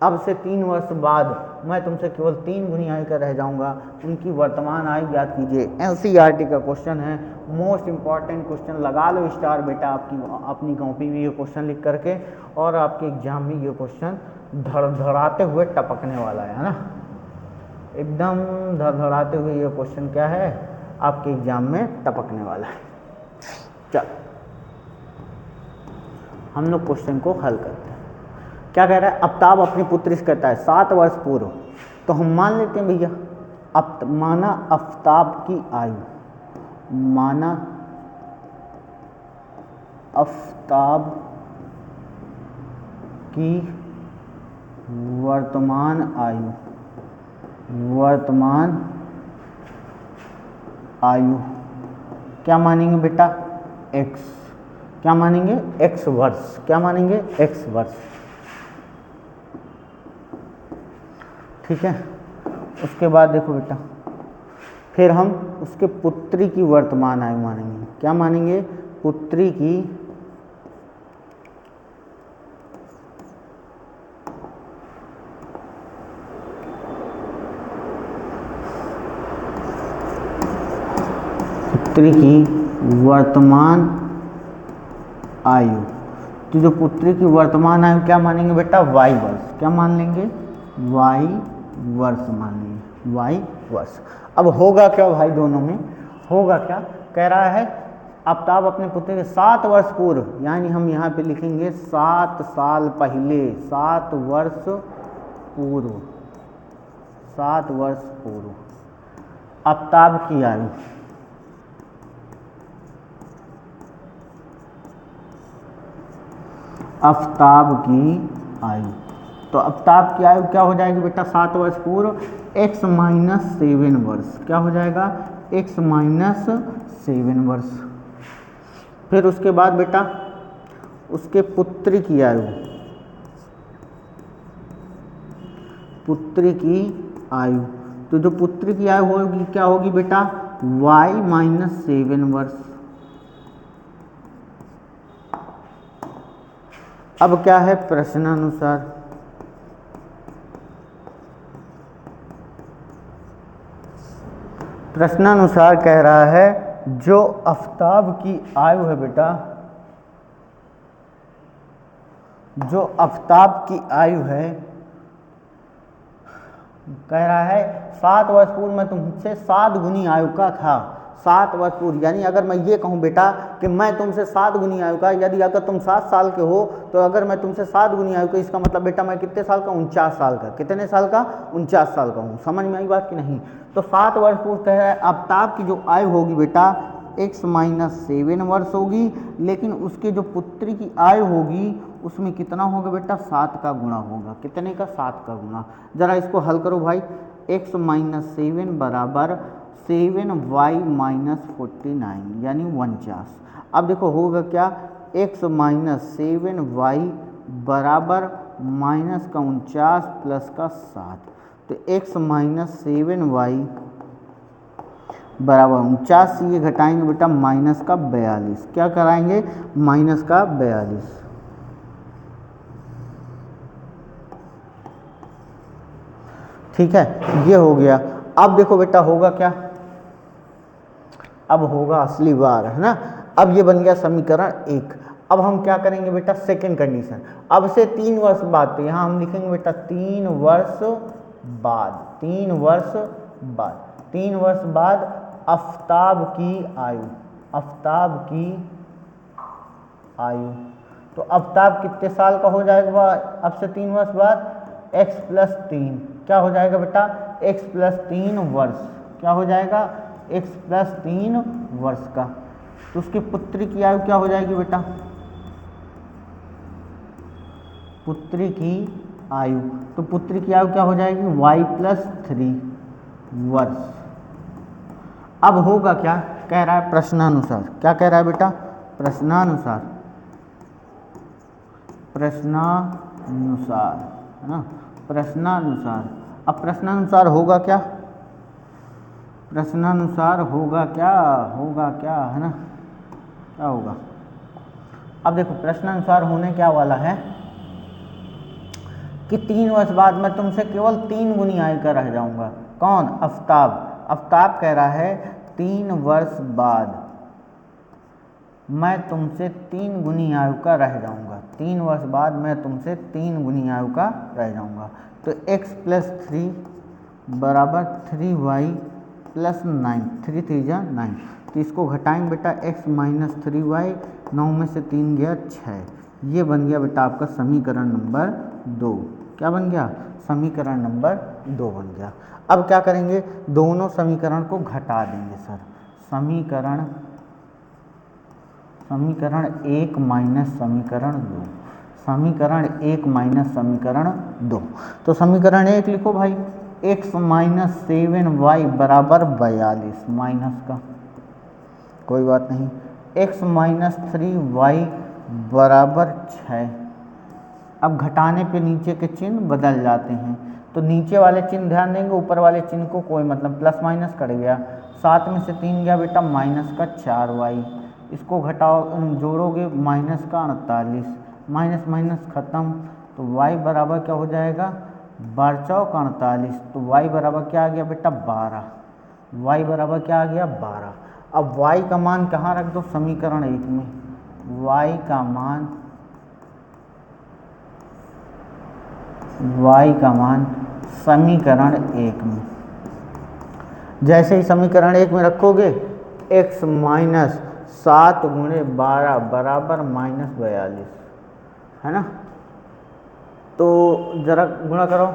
अब से 3 वर्ष बाद मैं तुमसे केवल 3 गुनी आयु का रह जाऊंगा, उनकी वर्तमान आयु ज्ञात कीजिए। एनसीईआरटी का क्वेश्चन है, मोस्ट इंपॉर्टेंट क्वेश्चन। लगा लो स्टार बेटा आपकी अपनी कॉपी में ये क्वेश्चन लिख करके, और आपके एग्जाम में ये क्वेश्चन धड़धड़ाते हुए टपकने वाला है ना, एकदम धड़धड़ाते हुए ये क्वेश्चन क्या है आपके एग्जाम में टपकने वाला है। चल हम लोग क्वेश्चन को हल करते हैं। क्या कह रहा है, आफ्ताब अपनी पुत्री से कहता है 7 वर्ष पूर्व, तो हम मान लेते हैं भैया माना आफ्ताब की आयु, माना आफ्ताब की वर्तमान आयु, वर्तमान आयु क्या मानेंगे बेटा x, क्या मानेंगे x वर्ष, क्या मानेंगे x वर्ष, ठीक है। उसके बाद देखो बेटा फिर हम उसके पुत्री की वर्तमान आयु मानेंगे, क्या मानेंगे पुत्री की वर्तमान आयु। तो जो पुत्री की वर्तमान आयु क्या मानेंगे बेटा y वर्ष, क्या मान लेंगे y वर्ष मान लेंगे, y वर्ष। अब होगा क्या भाई, दोनों में होगा क्या, कह रहा है आफ्ताब अपने पुत्री के 7 वर्ष पूर्व, यानी हम यहाँ पे लिखेंगे 7 साल पहले, 7 वर्ष पूर्व, 7 वर्ष पूर्व आफ्ताब की आयु, आफ्ताब की आयु। तो आफ्ताब की आयु क्या हो जाएगी बेटा 7 वर्ष पूर्व x माइनस 7 वर्ष, क्या हो जाएगा x माइनस 7 वर्ष। फिर उसके बाद बेटा उसके पुत्री की आयु, पुत्री की आयु, तो जो पुत्री की आयु होगी क्या होगी बेटा y माइनस 7 वर्ष। अब क्या है प्रश्नानुसार, प्रश्नानुसार कह रहा है जो आफ्ताब की आयु है बेटा, जो आफ्ताब की आयु है, कह रहा है 7 वर्ष पूर्व मैं तुमसे 7 गुनी आयु का था, 7 वर्ष पूर्व, यानी अगर मैं ये कहूँ बेटा कि मैं तुमसे 7 गुनी आयु का, यदि अगर तुम 7 साल के हो तो अगर मैं तुमसे 7 गुनी आयु का, इसका मतलब बेटा मैं कितने साल का, 49 साल का, कितने साल का 49 साल का हूँ। समझ में आई बात कि नहीं। तो 7 वर्ष पूर्व कह रहा है आफ्ताब की जो आयु होगी बेटा x माइनस 7 वर्ष होगी, लेकिन उसके जो पुत्री की आयु होगी उसमें कितना होगा बेटा 7 का गुणा होगा, कितने का 7 का गुणा। जरा इसको हल करो भाई, x माइनस 7 बराबर 7y माइनस 49 यानी 49। अब देखो होगा क्या x माइनस 7y बराबर माइनस का 49 प्लस का 7, तो x माइनस 7y बराबर 49 से ये घटाएंगे बेटा माइनस का 42, क्या कराएंगे माइनस का 42, ठीक है ये हो गया। अब देखो बेटा होगा क्या, अब होगा असली बार, है ना। अब ये बन गया समीकरण 1। अब हम क्या करेंगे बेटा सेकंड कंडीशन, अब से 3 वर्ष बाद, तो यहाँ हम लिखेंगे बेटा 3 वर्ष बाद, 3 वर्ष बाद, 3 वर्ष बाद आफ्ताब की आयु, आफ्ताब की आयु, तो आफ्ताब कितने साल का हो जाएगा अब से 3 वर्ष बाद, x प्लस 3, क्या हो जाएगा बेटा x प्लस 3 वर्ष, क्या हो जाएगा x प्लस 3 वर्ष का। तो उसकी पुत्री की आयु क्या हो जाएगी बेटा? पुत्री की आयु, तो पुत्री की आयु क्या हो जाएगी? y+3 वर्ष। अब होगा क्या, कह रहा है प्रश्नानुसार, क्या कह रहा है बेटा? प्रश्नानुसार, प्रश्नानुसार है ना, प्रश्नानुसार। अब प्रश्नानुसार होगा क्या? प्रश्नानुसार होगा क्या, होगा क्या, है ना, क्या होगा? अब देखो प्रश्नानुसार होने क्या वाला है कि 3 वर्ष बाद मैं तुमसे केवल 3 गुनी आयु का रह जाऊंगा। कौन? आफ्ताब। आफ्ताब कह रहा है 3 वर्ष बाद मैं तुमसे 3 गुनी आयु का रह जाऊंगा। 3 वर्ष बाद मैं तुमसे 3 गुनी आयु का रह जाऊंगा। तो x+3 बराबर 3y + 9, 3 3 जा 9। तो इसको घटाएंगे बेटा, x - 3y, 9 में से 3 गया 6। ये बन गया बेटा आपका समीकरण नंबर 2। क्या बन गया? समीकरण नंबर 2 बन गया। अब क्या करेंगे? दोनों समीकरण को घटा देंगे सर। समीकरण 1 माइनस समीकरण 2, समीकरण 1 माइनस समीकरण 2। तो समीकरण 1 लिखो भाई, x - 7y बराबर 42, माइनस का कोई बात नहीं, x - 3y बराबर 6। अब घटाने पे नीचे के चिन्ह बदल जाते हैं, तो नीचे वाले चिन्ह ध्यान देंगे, ऊपर वाले चिन्ह को कोई मतलब, प्लस माइनस कट गया। 7 में से 3 गया बेटा माइनस का 4y, इसको घटाओ जोड़ोगे माइनस का 48, माइनस माइनस खत्म, तो y बराबर क्या हो जाएगा? 12 चौक 48, तो y बराबर क्या आ गया बेटा? 12। y बराबर क्या आ गया? 12। अब y का मान कहाँ रख दो? समीकरण 1 में। y का मान समीकरण 1 में, जैसे ही समीकरण 1 में रखोगे x - 7 × 12 बराबर -42, है ना। तो जरा गुणा करो,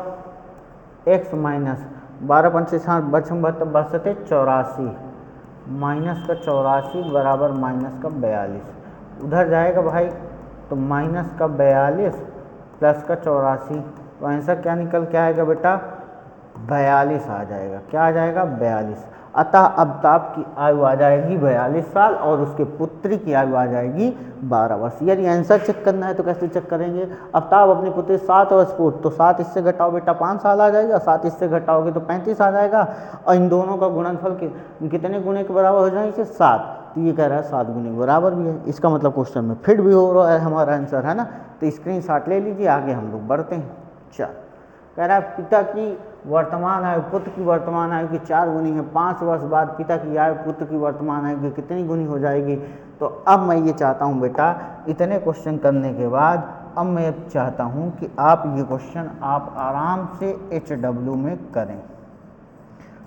x - 12 पंच 7 बचम 84, माइनस का 84 बराबर माइनस का 42। उधर जाएगा भाई तो माइनस का 42 प्लस का 84, तो आंसर क्या निकल के आएगा बेटा? 42 आ जाएगा। क्या आ जाएगा? 42। अतः आफ्ताब की आयु आ जाएगी 42 साल और उसके पुत्री की आयु आ जाएगी 12 वर्ष। यदि आंसर चेक करना है तो कैसे चेक करेंगे? आफ्ताब अपनी पुत्री 7 वर्ष पूर्व, तो 7 इससे घटाओ बेटा 5 साल आ जाएगा, 7 इससे घटाओगे तो 35 आ जाएगा, और इन दोनों का गुणनफल कितने गुने के बराबर हो जाएंगे? 7। तो ये कह रहा है 7 गुने के बराबर भी है। इसका मतलब क्वेश्चन में फिट भी हो रहा है हमारा आंसर, है ना। तो स्क्रीनशॉट ले लीजिए, आगे हम लोग बढ़ते हैं। चल, कह रहा है पिता की वर्तमान आयु पुत्र की वर्तमान आयु की 4 गुनी है। 5 वर्ष बाद पिता की आयु पुत्र की वर्तमान आयु की कितनी गुनी हो जाएगी? तो अब मैं ये चाहता हूँ बेटा, इतने क्वेश्चन करने के बाद अब मैं चाहता हूँ कि आप ये क्वेश्चन आप आराम से HW में करें।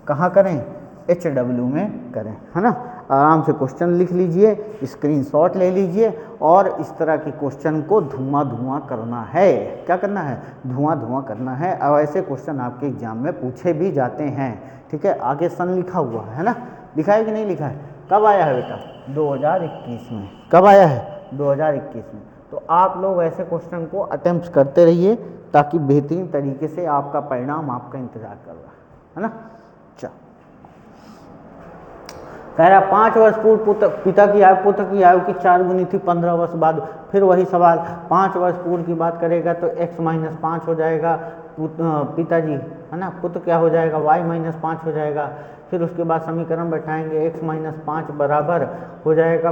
कहाँ करें? HW में करें, है ना। आराम से क्वेश्चन लिख लीजिए, स्क्रीनशॉट ले लीजिए, और इस तरह के क्वेश्चन को धुआं करना है। क्या करना है? धुआं करना है। अब ऐसे क्वेश्चन आपके एग्जाम में पूछे भी जाते हैं, ठीक है। आगे सन लिखा हुआ है ना, लिखा है कि नहीं लिखा है? कब आया है बेटा? 2021 में। कब आया है? 2021 में। तो आप लोग ऐसे क्वेश्चन को अटेम्प्ट करते रहिए, ताकि बेहतरीन तरीके से आपका परिणाम आपका इंतजार कर रहा है ना। चल, कह रहा 5 वर्ष पूर्व पिता की आयु पुत्र की आयु की 4 गुनी थी। 15 वर्ष बाद फिर वही सवाल, 5 वर्ष पूर्व की बात करेगा तो x - 5 हो जाएगा पिताजी, है ना। पुत्र क्या हो जाएगा? y - 5 हो जाएगा। फिर उसके बाद समीकरण बैठाएंगे, x - 5 बराबर हो जाएगा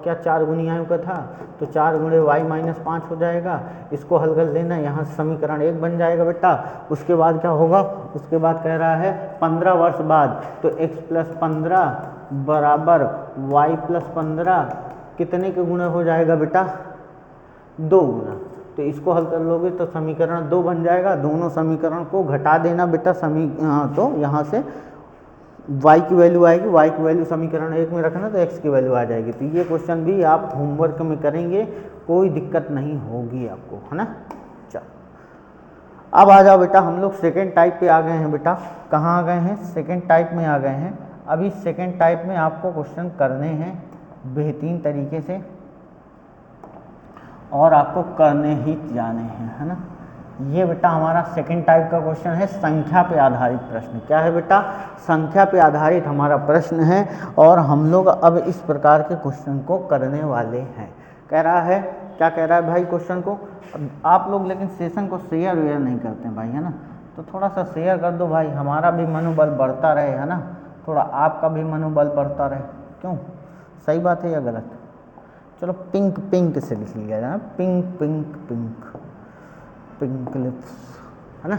क्या 4 गुनी आयु का था, तो 4 गुणे y - 5 हो जाएगा। इसको हल कर लेना, यहाँ समीकरण 1 बन जाएगा बेटा। उसके बाद क्या होगा? उसके बाद कह रहा है 15 वर्ष बाद, तो x + 15 बराबर y + 15 कितने के गुणे हो जाएगा बेटा? 2 गुना। तो इसको हल कर लोगे तो समीकरण 2 बन जाएगा। दोनों समीकरण को घटा देना बेटा, तो यहाँ से y की वैल्यू आएगी, y की वैल्यू समीकरण 1 में रखना, तो x की वैल्यू आ जाएगी। तो ये क्वेश्चन भी आप होमवर्क में करेंगे, कोई दिक्कत नहीं होगी आपको, है ना। चलो, अब आ जाओ बेटा, हम लोग सेकेंड टाइप पे आ गए हैं बेटा। कहाँ आ गए हैं? सेकेंड टाइप में आ गए हैं। अभी सेकेंड टाइप में आपको क्वेश्चन करने हैं बेहतरीन तरीके से और आपको करने ही जाने हैं, है ना। ये बेटा हमारा सेकंड टाइप का क्वेश्चन है, संख्या पे आधारित प्रश्न। क्या है बेटा? संख्या पे आधारित हमारा प्रश्न है और हम लोग अब इस प्रकार के क्वेश्चन को करने वाले हैं। कह रहा है, क्या कह रहा है भाई क्वेश्चन को? अब आप लोग लेकिन सेशन को शेयर वेयर नहीं करते हैं भाई, है ना, तो थोड़ा सा शेयर कर दो भाई, हमारा भी मनोबल बढ़ता रहे, है ना, थोड़ा आपका भी मनोबल बढ़ता रहे। क्यों, सही बात है या गलत? चलो पिंक पिंक से लिख लिया जाए, pink pink pink pink lips, है ना।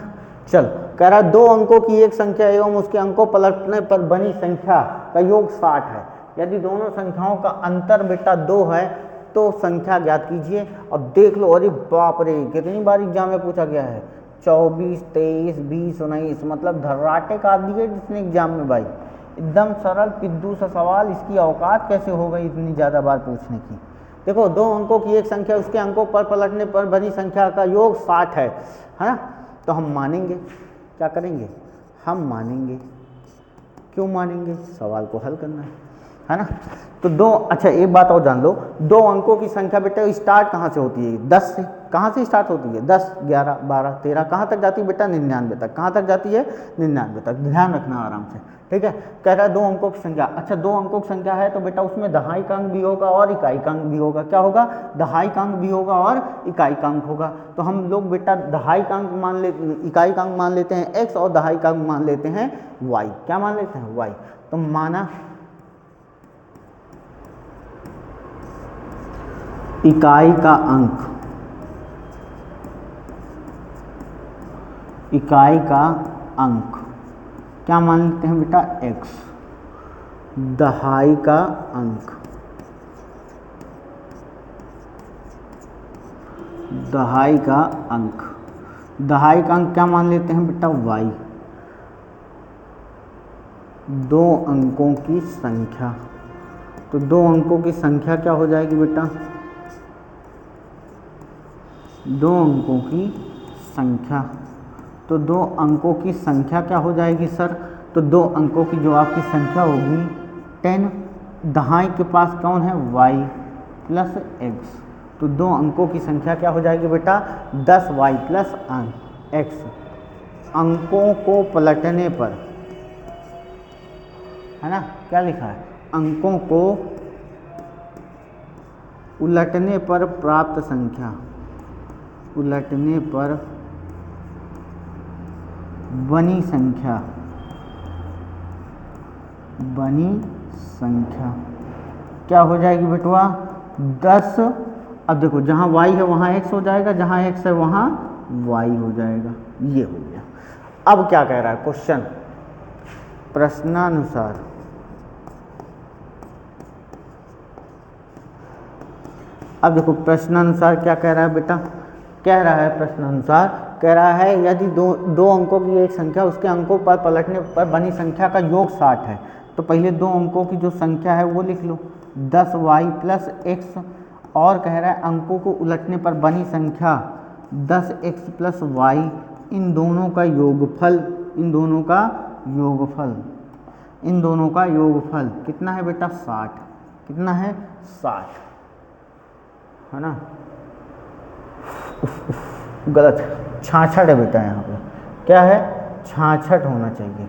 चल, कह रहा है 2 अंकों की एक संख्या एवं उसके अंकों पलटने पर बनी संख्या का योग 60 है। यदि दोनों संख्याओं का अंतर बेटा 2 है तो संख्या ज्ञात कीजिए। अब देख लो, अरे बाप रे, कितनी बार एग्जाम में पूछा गया है, 24, 23, 20, 19, मतलब धर्राटे काट दिए जिसने एग्जाम में भाई। एकदम सरल पिद्दू सा सवाल, इसकी औकात कैसे हो गई इतनी ज़्यादा बार पूछने की। देखो, 2 अंकों की एक संख्या उसके अंकों पर पलटने पर बनी संख्या का योग 60 है ना। तो हम मानेंगे, क्या करेंगे, हम मानेंगे। क्यों मानेंगे? सवाल को हल करना है ना। तो 2, अच्छा एक बात और जान लो, 2 अंकों की संख्या बेटा स्टार्ट कहाँ से होती है? 10 से। कहाँ से स्टार्ट होती है? 10, 11, 12, 13, कहाँ तक जाती है बेटा? 99 तक। कहाँ तक जाती है? 99 तक। ध्यान रखना आराम से, ठीक है। कह रहा है 2 अंकों की संख्या। अच्छा, 2 अंकों की संख्या है तो बेटा उसमें दहाई अंक भी होगा और इकाई अंक भी होगा। क्या होगा? दहाई अंक भी होगा और इकाई अंक होगा। तो हम लोग बेटा दहाई अंक मान लेते, इकाई अंक मान लेते हैं x और दहाई अंक मान लेते हैं y। क्या मान लेते हैं? y। तो माना इकाई का अंक, इकाई का अंक क्या मान लेते हैं बेटा? x। दहाई का अंक, दहाई का अंक, दहाई का अंक क्या मान लेते हैं बेटा? y। 2 अंकों की संख्या, तो 2 अंकों की संख्या क्या हो जाएगी बेटा? 2 अंकों की संख्या, तो 2 अंकों की संख्या क्या हो जाएगी सर? तो 2 अंकों की जो आपकी संख्या होगी 10, दहाई के पास कौन है? y plus x। तो 2 अंकों की संख्या क्या हो जाएगी बेटा? 10y plus x। अंकों को पलटने पर, है ना, क्या लिखा है? अंकों को उलटने पर प्राप्त संख्या, उलटने पर बनी संख्या, बनी संख्या क्या हो जाएगी बेटवा? 10। अब देखो, जहाँ y है वहाँ x हो जाएगा, जहाँ x है वहाँ y हो जाएगा। ये हो गया। अब क्या कह रहा है क्वेश्चन? प्रश्नानुसार, अब देखो प्रश्नानुसार क्या कह रहा है बेटा? कह रहा है प्रश्नानुसार, कह रहा है यदि दो अंकों की एक संख्या उसके अंकों पर पलटने पर बनी संख्या का योग 60 है। तो पहले 2 अंकों की जो संख्या है वो लिख लो, 10y प्लस x, और कह रहा है अंकों को उलटने पर बनी संख्या 10x प्लस y, इन दोनों का योगफल, इन दोनों का योगफल, इन दोनों का योगफल कितना है बेटा? 60। कितना है? 60, है ना। गलत, 66 है बेटा। यहाँ पे क्या है? 66 होना चाहिए।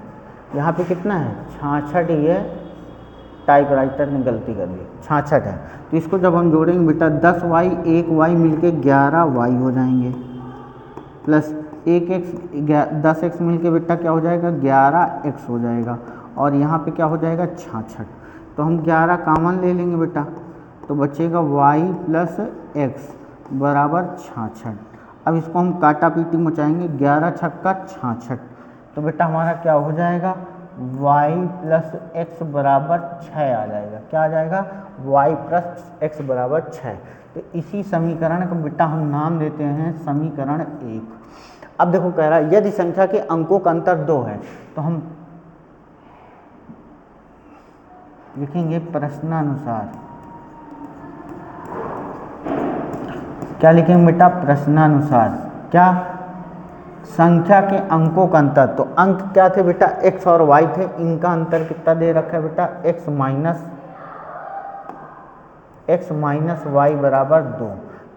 यहाँ पे कितना है? 66 ही है, टाइपराइटर ने गलती कर दी, 66 है। तो इसको जब हम जोड़ेंगे बेटा 10y 1y मिलके 11y हो जाएंगे, प्लस 1x 10x मिलके बेटा क्या हो जाएगा? 11x हो जाएगा, और यहाँ पे क्या हो जाएगा? 66। तो हम 11 कॉमन ले लेंगे बेटा, तो बचेगा y प्लस x बराबर 66। अब इसको हम काटा पीटी मचाएंगे, 11 छक्का 66। तो बेटा हमारा क्या हो जाएगा? y प्लस x बराबर 6 आ जाएगा। क्या आ जाएगा? y प्लस x बराबर 6। तो इसी समीकरण का बेटा हम नाम देते हैं समीकरण 1। अब देखो कह रहा है यदि संख्या के अंकों का अंतर 2 है, तो हम लिखेंगे प्रश्नानुसार। क्या लिखेंगे बेटा? प्रश्नानुसार। क्या? संख्या के अंकों का अंतर। तो अंक क्या थे बेटा? x और y थे, इनका अंतर कितना दे रखा है बेटा? x minus x minus y बराबर 2,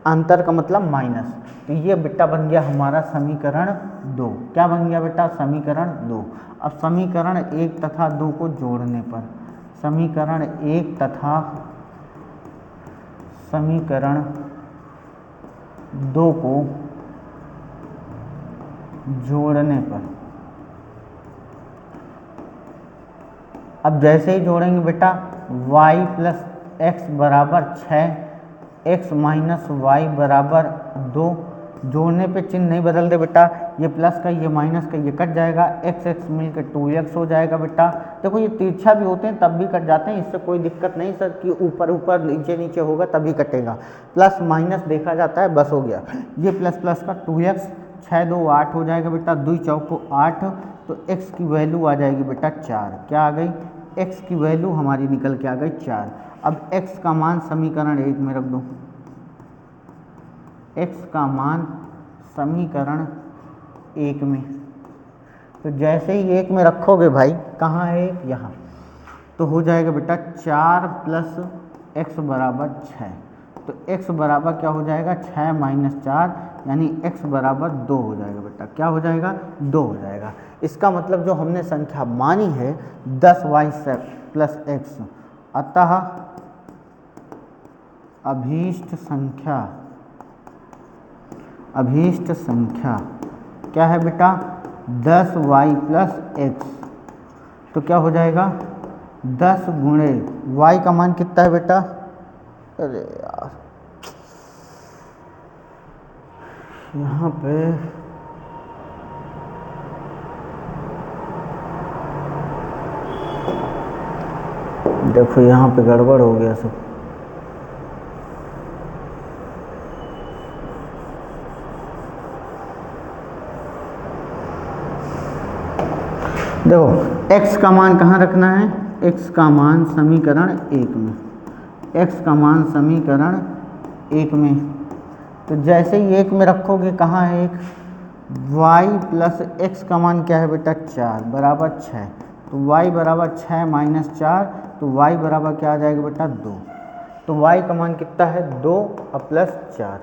अंतर का मतलब माइनस। तो ये बेटा बन गया हमारा समीकरण 2। क्या बन गया बेटा? समीकरण 2। अब समीकरण 1 तथा 2 को जोड़ने पर, समीकरण 1 तथा समीकरण 2 को जोड़ने पर, अब जैसे ही जोड़ेंगे बेटा y प्लस एक्स बराबर 6, x माइनस वाई बराबर 2, जोड़ने पे चिन्ह नहीं बदलते बेटा, ये प्लस का ये माइनस का ये कट जाएगा, x x मिलकर 2x हो जाएगा बेटा। देखो ये तिरछा भी होते हैं तब भी कट जाते हैं, इससे कोई दिक्कत नहीं सर कि ऊपर ऊपर नीचे नीचे होगा तभी कटेगा, प्लस माइनस देखा जाता है, बस हो गया। ये प्लस प्लस का 2x, 6 2 8 हो जाएगा बेटा, 2 चौको 8, तो x की वैल्यू आ जाएगी बेटा 4। क्या आ गई? x की वैल्यू हमारी निकल के आ गई 4। अब x का मान समीकरण 1 में रख दो, x का मान समीकरण 1 में, तो जैसे ही 1 में रखोगे भाई, कहाँ है 1? यहाँ, तो हो जाएगा बेटा 4 प्लस x बराबर 6, तो x बराबर क्या हो जाएगा? 6 माइनस 4, यानी x बराबर 2 हो जाएगा बेटा। क्या हो जाएगा? 2 हो जाएगा। इसका मतलब जो हमने संख्या मानी है 10y प्लस x, अतः अभीष्ट संख्या क्या है बेटा? 10y प्लस x, तो क्या हो जाएगा? 10 गुणे y का मान कितना है बेटा? अरे यार यहाँ पे देखो, यहाँ पे गड़बड़ हो गया सब। देखो x का मान कहाँ रखना है? x का मान समीकरण 1 में, x का मान समीकरण 1 में, तो जैसे ही 1 में रखोगे, कहाँ है 1? y प्लस एक्स का मान क्या है बेटा? 4 बराबर 6, तो y बराबर 6 माइनस 4, तो y बराबर क्या आ जाएगा बेटा? 2। तो y का मान कितना है? 2 और प्लस 4,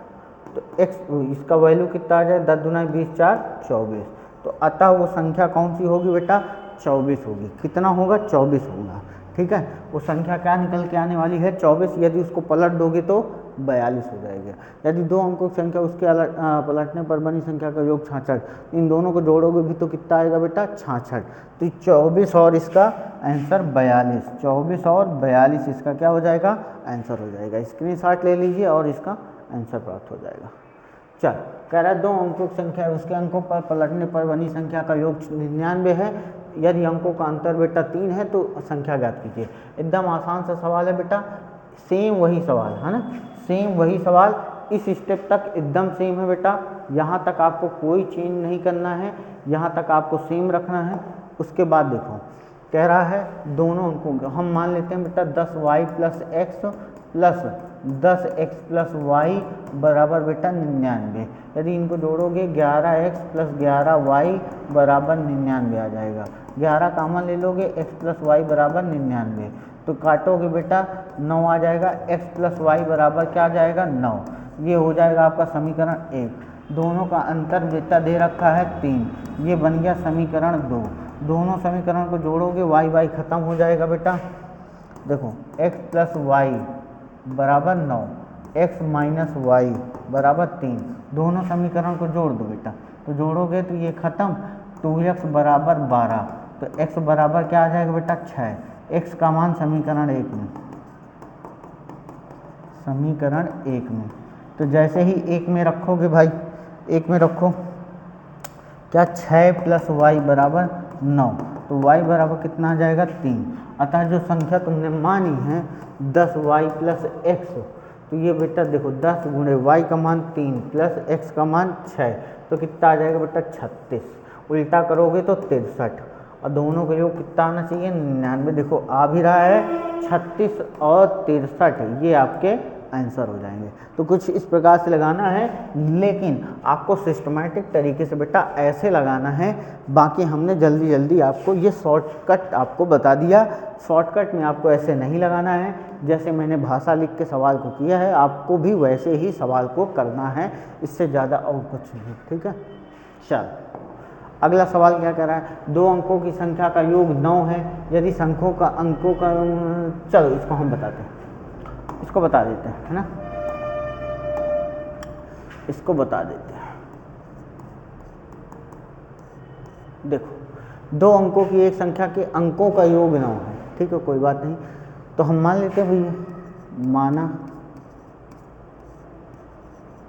तो x इसका वैल्यू कितना आ जाए? 10 दूना 20 4 24, तो अतः वो संख्या कौन सी होगी बेटा? 24 होगी। कितना होगा? 24 होगा। ठीक है, वो संख्या क्या निकल के आने वाली है? 24। यदि उसको पलट दोगे तो 42 हो जाएगा। यदि 2 अंकों की संख्या उसके पलटने पर बनी संख्या का योग 66, इन दोनों को जोड़ोगे भी तो कितना आएगा बेटा? 66। तो 24 और इसका आंसर 42, 24 और 42 इसका क्या हो जाएगा? आंसर हो जाएगा। स्क्रीनशॉट ले लीजिए और इसका आंसर प्राप्त हो जाएगा। चल, कह रहा है 2 अंकों की संख्या है, उसके अंकों पर पलटने पर बनी संख्या का योग 99 है, यदि अंकों का अंतर बेटा 3 है तो संख्या ज्ञात कीजिए। एकदम आसान सा सवाल है बेटा, सेम वही सवाल है ना, सेम वही सवाल, इस स्टेप तक एकदम सेम है बेटा। यहाँ तक आपको कोई चेंज नहीं करना है, यहाँ तक आपको सेम रखना है। उसके बाद देखो, कह रहा है दोनों अंकों को हम मान लेते हैं बेटा 10y plus x plus 10x plus y बराबर बेटा 99। यदि इनको जोड़ोगे 11x प्लस 11y बराबर 99 आ जाएगा। 11 कामन ले लोगे, x प्लस वाई बराबर 99, तो काटोगे बेटा 9 आ जाएगा। x प्लस वाई बराबर क्या आ जाएगा? 9। ये हो जाएगा आपका समीकरण 1। दोनों का अंतर बेटा दे रखा है 3, ये बन गया समीकरण 2। दोनों समीकरण को जोड़ोगे, y खत्म हो जाएगा बेटा। देखो x प्लस वाई बराबर 9, x माइनस वाई बराबर 3, दोनों समीकरण को जोड़ दो बेटा, तो जोड़ोगे तो ये खत्म, 2x बराबर 12, तो x बराबर क्या आ जाएगा बेटा? 6। x का मान समीकरण 1 में, समीकरण 1 में, तो जैसे ही 1 में रखोगे भाई, 1 में रखो क्या? 6 प्लस वाई बराबर 9, तो y बराबर कितना आ जाएगा? 3। अतः जो संख्या तुमने मानी है 10y प्लस एक्स, तो ये बेटा देखो 10 गुणे y का मान 3 प्लस x का मान 6, तो कितना आ जाएगा बेटा? 36। उल्टा करोगे तो 63, और दोनों का योग कितना आना चाहिए? 99। देखो आ भी रहा है 36 और 63, ये आपके आंसर हो जाएंगे। तो कुछ इस प्रकार से लगाना है, लेकिन आपको सिस्टमैटिक तरीके से बेटा ऐसे लगाना है। बाकी हमने जल्दी जल्दी आपको ये शॉर्टकट आपको बता दिया। शॉर्टकट में आपको ऐसे नहीं लगाना है, जैसे मैंने भाषा लिख के सवाल को किया है आपको भी वैसे ही सवाल को करना है, इससे ज़्यादा और कुछ नहीं। ठीक है, चल अगला सवाल क्या कह रहा है, 2 अंकों की संख्या का योग 9 है, यदि अंकों का चलो इसको हम बताते हैं, इसको बता देते हैं, है ना, इसको बता देते हैं। देखो 2 अंकों की एक संख्या के अंकों का योग 9 है, ठीक है, कोई बात नहीं। तो हम मान लेते हैं भैया, माना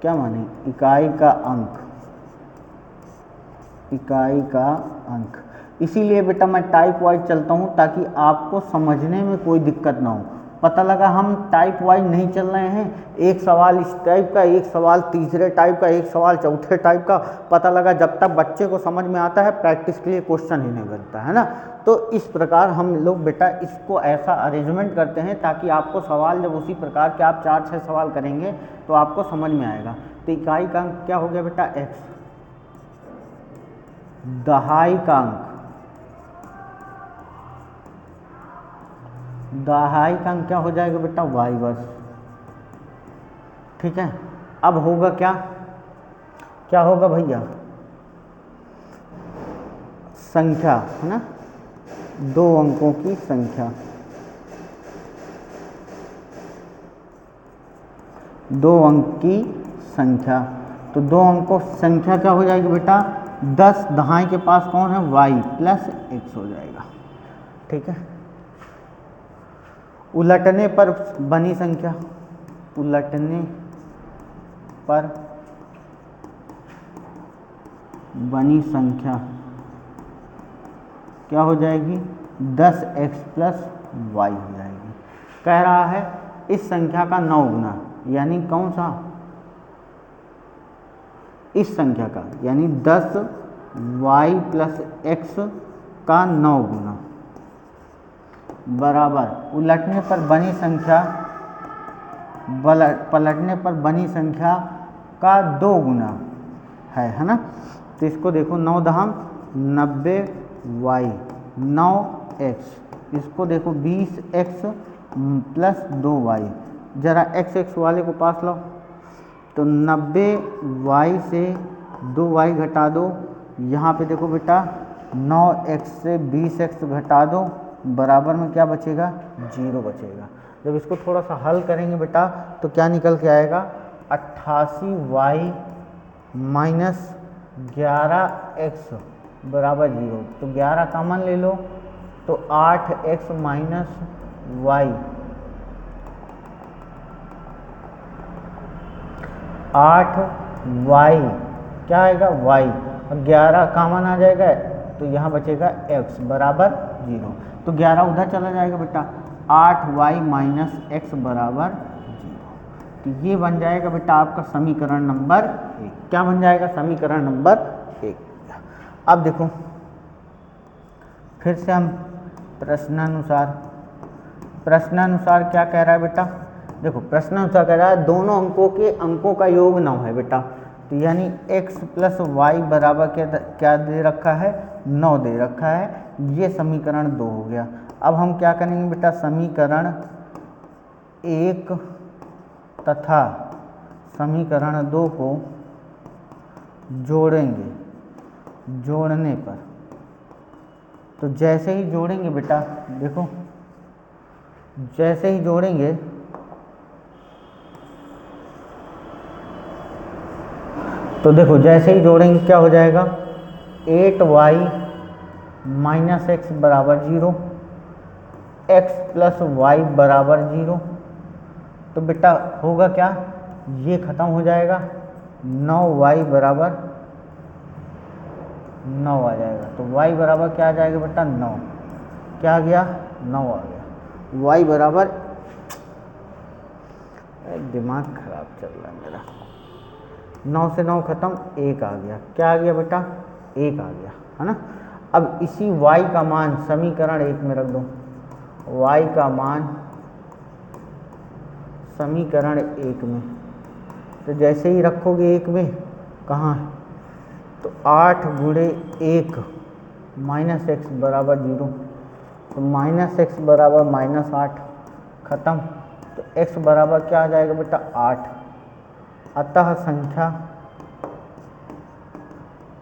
क्या माने, इकाई का अंक, इकाई का अंक। इसीलिए बेटा मैं टाइप वाइज चलता हूँ ताकि आपको समझने में कोई दिक्कत ना हो। पता लगा हम टाइप वाइज नहीं चल रहे हैं, एक सवाल इस टाइप का, एक सवाल तीसरे टाइप का, एक सवाल चौथे टाइप का, पता लगा जब तक बच्चे को समझ में आता है प्रैक्टिस के लिए क्वेश्चन ही नहीं बनता है ना। तो इस प्रकार हम लोग बेटा इसको ऐसा अरेंजमेंट करते हैं ताकि आपको सवाल जब उसी प्रकार के आप 4-6 सवाल करेंगे तो आपको समझ में आएगा। तो इकाई का अंक क्या हो गया बेटा x, दहाई का अंक, दहाई का अंक क्या हो जाएगा बेटा y बस। ठीक है, अब होगा क्या, क्या होगा भैया, संख्या है ना, 2 अंकों की संख्या, 2 अंक की संख्या। तो 2 अंकों संख्या क्या हो जाएगी बेटा, 10 दहाई के पास कौन है y प्लस x हो जाएगा। ठीक है, उलटने पर बनी संख्या, उलटने पर बनी संख्या क्या हो जाएगी, 10x प्लस y हो जाएगी। कह रहा है इस संख्या का 9 गुना, यानी कौन सा, इस संख्या का, यानी 10y प्लस x का 9 गुना बराबर उलटने पर बनी संख्या, पलटने पर बनी संख्या का 2 गुना है ना। तो इसको देखो 9 दहम 90y 9x, इसको देखो 20x प्लस 2y, जरा x वाले को पास लो, तो 90y से 2y घटा दो, यहाँ पे देखो बेटा 9x से 20x घटा दो, बराबर में क्या बचेगा, 0 बचेगा। जब इसको थोड़ा सा हल करेंगे बेटा तो क्या निकल के आएगा, 88y माइनस 11x बराबर 0। तो 11 कॉमन ले लो, तो 8x माइनस y, 8y क्या आएगा y, और 11 कॉमन आ जाएगा तो यहाँ बचेगा x बराबर 0। तो 11 उधर चला जाएगा बेटा, 8y माइनस x बराबर 0। तो ये बन जाएगा बेटा आपका समीकरण नंबर 1। क्या बन जाएगा, समीकरण नंबर 1। अब देखो फिर से हम प्रश्नानुसार क्या कह रहा है बेटा, देखो प्रश्नानुसार कह रहा है दोनों अंकों के अंकों का योग 9 है बेटा, तो यानी x प्लस वाई बराबर क्या दे रखा है, 9 दे रखा है। ये समीकरण 2 हो गया। अब हम क्या करेंगे बेटा, समीकरण 1 तथा समीकरण 2 को जोड़ेंगे। जोड़ने पर तो जैसे ही जोड़ेंगे बेटा, देखो जैसे ही जोड़ेंगे तो देखो जैसे ही जोड़ेंगे क्या हो जाएगा, 8y माइनस एक्स बराबर 0, x प्लस वाई बराबर 0। तो बेटा होगा क्या, ये खत्म हो जाएगा, 9y बराबर 9 आ जाएगा। तो y बराबर क्या आ जाएगा बेटा, 9। क्या आ गया, 9 आ गया। y बराबर, दिमाग खराब चल रहा है मेरा, 9 से 9 खत्म, 1 आ गया। क्या आ गया बेटा, 1 आ गया, है ना। अब इसी y का मान समीकरण 1 में रख दो, y का मान समीकरण 1 में, तो जैसे ही रखोगे 1 में, कहाँ है, तो 8 गुणे 1 माइनस एक्स बराबर 0, तो माइनस एक्स बराबर माइनस 8, ख़त्म। तो एक्स बराबर क्या आ जाएगा बेटा 8।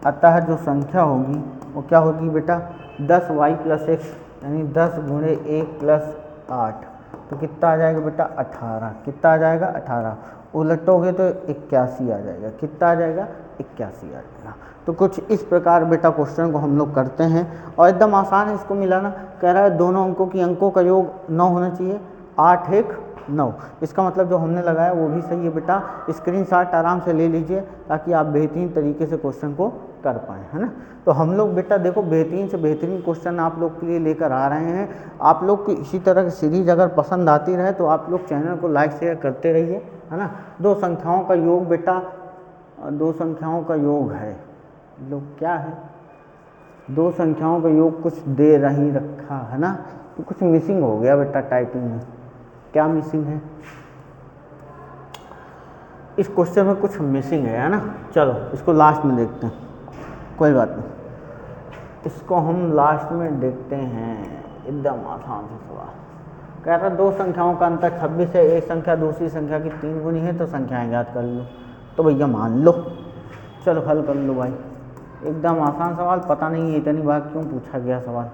अतः जो संख्या होगी वो क्या होगी बेटा 10y प्लस एक्स, यानी 10 गुणे 1 प्लस 8, तो कितना आ जाएगा बेटा 18। कितना आ जाएगा 18, उलटोगे तो 81 आ जाएगा। कितना आ जाएगा 81 आ जाएगा। तो कुछ इस प्रकार बेटा क्वेश्चन को हम लोग करते हैं और एकदम आसान है इसको मिलाना। कह रहा है दोनों अंकों की अंकों का योग 9 होना चाहिए, 8 1 9। इसका मतलब जो हमने लगाया वो भी सही है बेटा। स्क्रीनशॉट आराम से ले लीजिए ताकि आप बेहतरीन तरीके से क्वेश्चन को कर पाएँ, है ना। तो हम लोग बेटा देखो बेहतरीन से बेहतरीन क्वेश्चन आप लोग के लिए लेकर आ रहे हैं। आप लोग को इसी तरह की सीरीज अगर पसंद आती रहे तो आप लोग चैनल को लाइक शेयर करते रहिए, है ना। दो संख्याओं का योग बेटा, दो संख्याओं का योग है, लोग क्या है, दो संख्याओं का योग कुछ दे रही रखा है ना, तो कुछ मिसिंग हो गया बेटा टाइपिंग में। क्या मिसिंग है, इस क्वेश्चन में कुछ मिसिंग है ना। चलो इसको लास्ट में देखते हैं, कोई बात नहीं, इसको हम लास्ट में देखते हैं। एकदम आसान सा सवाल कह रहा दो संख्याओं का अंतर 26 है, एक संख्या दूसरी संख्या की 3 गुनी है, तो संख्याएं ज्ञात कर लो। तो भैया मान लो, चलो हल कर लो भाई। एकदम आसान सवाल, पता नहीं इतनी बार क्यों पूछा गया सवाल।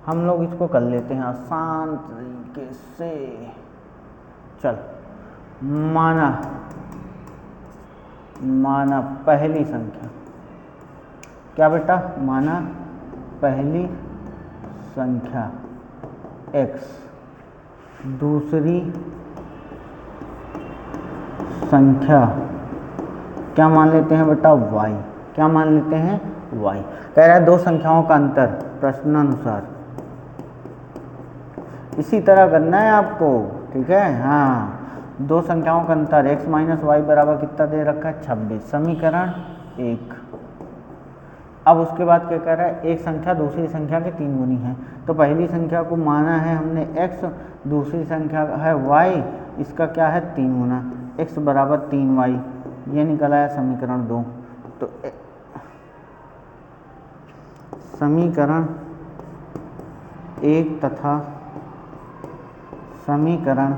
हम लोग इसको कर लेते हैं आसान तरीके से। चल माना पहली संख्या, क्या बेटा, माना पहली संख्या x, दूसरी संख्या क्या मान लेते हैं बेटा y, क्या मान लेते हैं y। कह रहा है दो संख्याओं का अंतर प्रश्नानुसार, इसी तरह करना है आपको, ठीक है। हाँ, दो संख्याओं का अंतर x माइनस वाई बराबर कितना दे रखा है 26, समीकरण 1। अब उसके बाद क्या कह रहा है, एक संख्या दूसरी संख्या के 3 गुनी है, तो पहली संख्या को माना है हमने x, दूसरी संख्या है y, इसका क्या है 3 गुना, x बराबर 3y, ये निकला है समीकरण 2। तो समीकरण 1 तथा समीकरण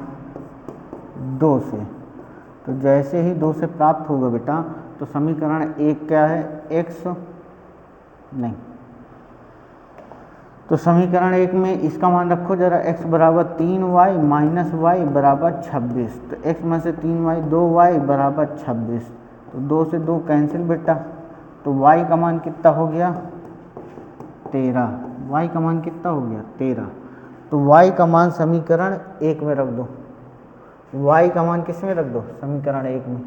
2 से, तो जैसे ही 2 से प्राप्त होगा बेटा, तो समीकरण 1 क्या है x, नहीं, तो समीकरण 1 में इसका मान रखो जरा, x बराबर 3y माइनस वाई बराबर 26, तो x में से 3y 2y बराबर 26, तो 2 से 2 कैंसिल बेटा, तो y का मान कितना हो गया 13, y का मान कितना हो गया 13, तो y का मान समीकरण 1 में रख दो, y का मान किस में रख दो, समीकरण 1 में।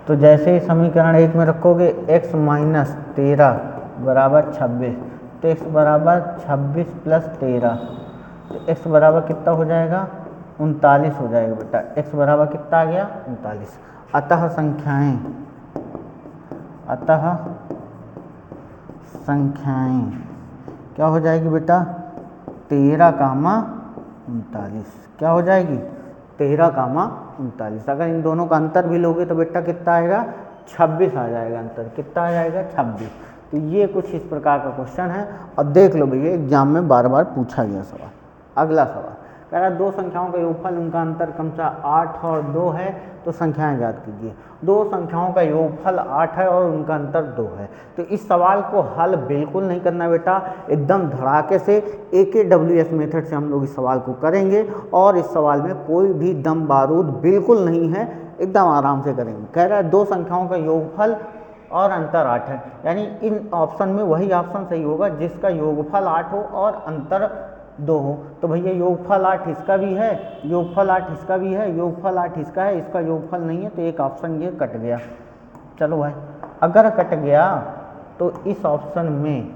तो जैसे ही समीकरण 1 में रखोगे x माइनस 13 बराबर 26, तो x बराबर 26 प्लस 13, तो x बराबर कितना हो जाएगा 39 हो जाएगा बेटा। x बराबर कितना आ गया 39। अतः संख्याएं क्या हो जाएगी बेटा 13 कामा 39, क्या हो जाएगी 13 कामा 39। अगर इन दोनों का अंतर भी लोगे तो बेटा कितना आएगा 26 आ जाएगा, अंतर कितना आ जाएगा 26। तो ये कुछ इस प्रकार का क्वेश्चन है और देख लो भैया एग्जाम में बार बार पूछा गया सवाल। अगला सवाल कह रहा है दो संख्याओं का योगफल उनका अंतर क्रमशः 8 और 2 है, तो संख्याएं ज्ञात कीजिए। दो संख्याओं का योगफल 8 है और उनका अंतर 2 है, तो इस सवाल को हल बिल्कुल नहीं करना बेटा, एकदम धड़ाके से AKWS मेथड से हम लोग इस सवाल को करेंगे और इस सवाल में कोई भी दम बारूद बिल्कुल नहीं है, एकदम आराम से करेंगे। कह रहा है दो संख्याओं का योगफल और अंतर 8 है, यानी इन ऑप्शन में वही ऑप्शन सही होगा जिसका योगफल 8 हो और अंतर 2 हो। तो भैया योगफल 8 इसका भी है, योगफल 8 इसका भी है, योगफल 8 इसका है, इसका योगफल नहीं है, तो एक ऑप्शन ये कट गया। चलो भाई, अगर कट गया तो इस ऑप्शन में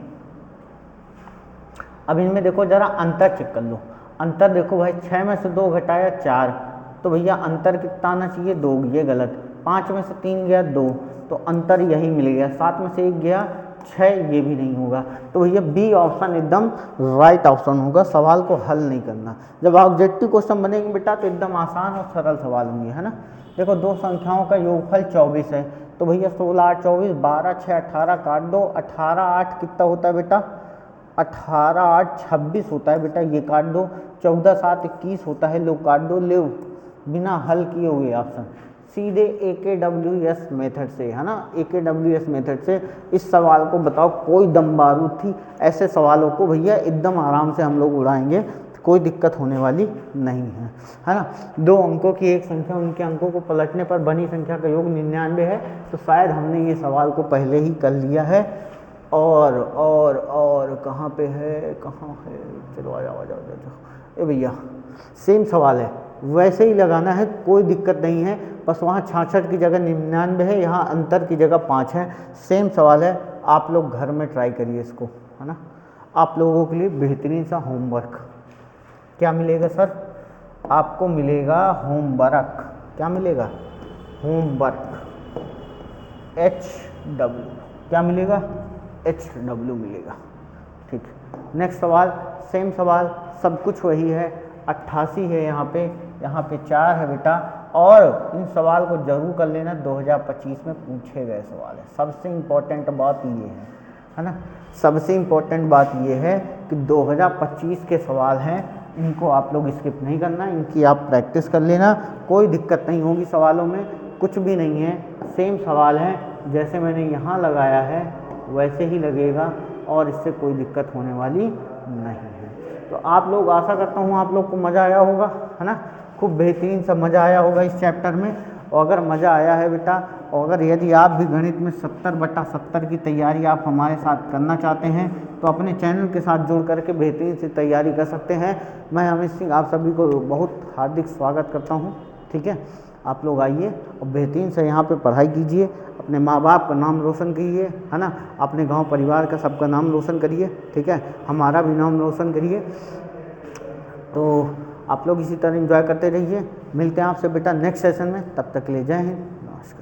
अब इनमें देखो जरा अंतर चेक कर लो। अंतर देखो भाई 6 में से 2 घटाया 4, तो भैया अंतर कितना आना चाहिए 2, ये गलत। 5 में से 3 गया 2, तो अंतर यही मिल गया। 7 में से 1 गया 6 ये भी नहीं होगा। तो भैया बी ऑप्शन एकदम राइट ऑप्शन होगा, सवाल को हल नहीं करना। जब ऑब्जेक्टिव क्वेश्चन बनेंगे बेटा तो एकदम आसान और सरल सवाल होंगे, है ना। देखो दो संख्याओं का योगफल 24 है, तो भैया 16 8 24, 12 6 18 काट दो, 18 8 कितना होता है बेटा, 18 8 26 होता है बेटा, ये काट दो। 14 7 21 होता है, लो काट दो, ले बिना हल किए हुए ऑप्शन सीधे AKWS मेथड से, है ना, AKWS मेथड से इस सवाल को बताओ कोई दम बारूद थी। ऐसे सवालों को भैया एकदम आराम से हम लोग उड़ाएंगे, कोई दिक्कत होने वाली नहीं है ना। 2 अंकों की एक संख्या उनके अंकों को पलटने पर बनी संख्या का योग 99 है, तो शायद हमने ये सवाल को पहले ही कर लिया है। और कहाँ पे है, कहाँ है, चलो आ जाओ। ए भैया सेम सवाल है, वैसे ही लगाना है, कोई दिक्कत नहीं है। बस वहाँ 66 की जगह 99 है, यहाँ अंतर की जगह 5 है। सेम सवाल है, आप लोग घर में ट्राई करिए इसको, है ना। आप लोगों के लिए बेहतरीन सा होमवर्क क्या मिलेगा सर, आपको मिलेगा होमवर्क। क्या मिलेगा, होमवर्क HW, क्या मिलेगा, HW मिलेगा। ठीक, नेक्स्ट सवाल, सेम सवाल, सब कुछ वही है। 88 है यहाँ पे 4 है बेटा। और इन सवाल को जरूर कर लेना, 2025 में पूछे गए सवाल है। सबसे इम्पोर्टेंट बात ये है ना, सबसे इम्पोर्टेंट बात ये है कि 2025 के सवाल हैं, इनको आप लोग स्किप नहीं करना, इनकी आप प्रैक्टिस कर लेना, कोई दिक्कत नहीं होगी सवालों में, कुछ भी नहीं है। सेम सवाल है, जैसे मैंने यहाँ लगाया है वैसे ही लगेगा, और इससे कोई दिक्कत होने वाली नहीं है। तो आप लोग, आशा करता हूँ आप लोग को मज़ा आया होगा, है ना, खूब बेहतरीन सा मज़ा आया होगा इस चैप्टर में। और अगर मज़ा आया है बेटा, और अगर यदि आप भी गणित में 70/70 की तैयारी आप हमारे साथ करना चाहते हैं, तो अपने चैनल के साथ जुड़ करके बेहतरीन से तैयारी कर सकते हैं। मैं अमित सिंह आप सभी को बहुत हार्दिक स्वागत करता हूँ। ठीक है, आप लोग आइए और बेहतरीन से यहाँ पे पढ़ाई कीजिए, अपने माँ बाप का नाम रोशन कीजिए, है ना, अपने गांव परिवार का सबका नाम रोशन करिए। ठीक है, हमारा भी नाम रोशन करिए। तो आप लोग इसी तरह एंजॉय करते रहिए। मिलते हैं आपसे बेटा नेक्स्ट सेशन में, तब तक के लिए जय हिंद, नमस्कार।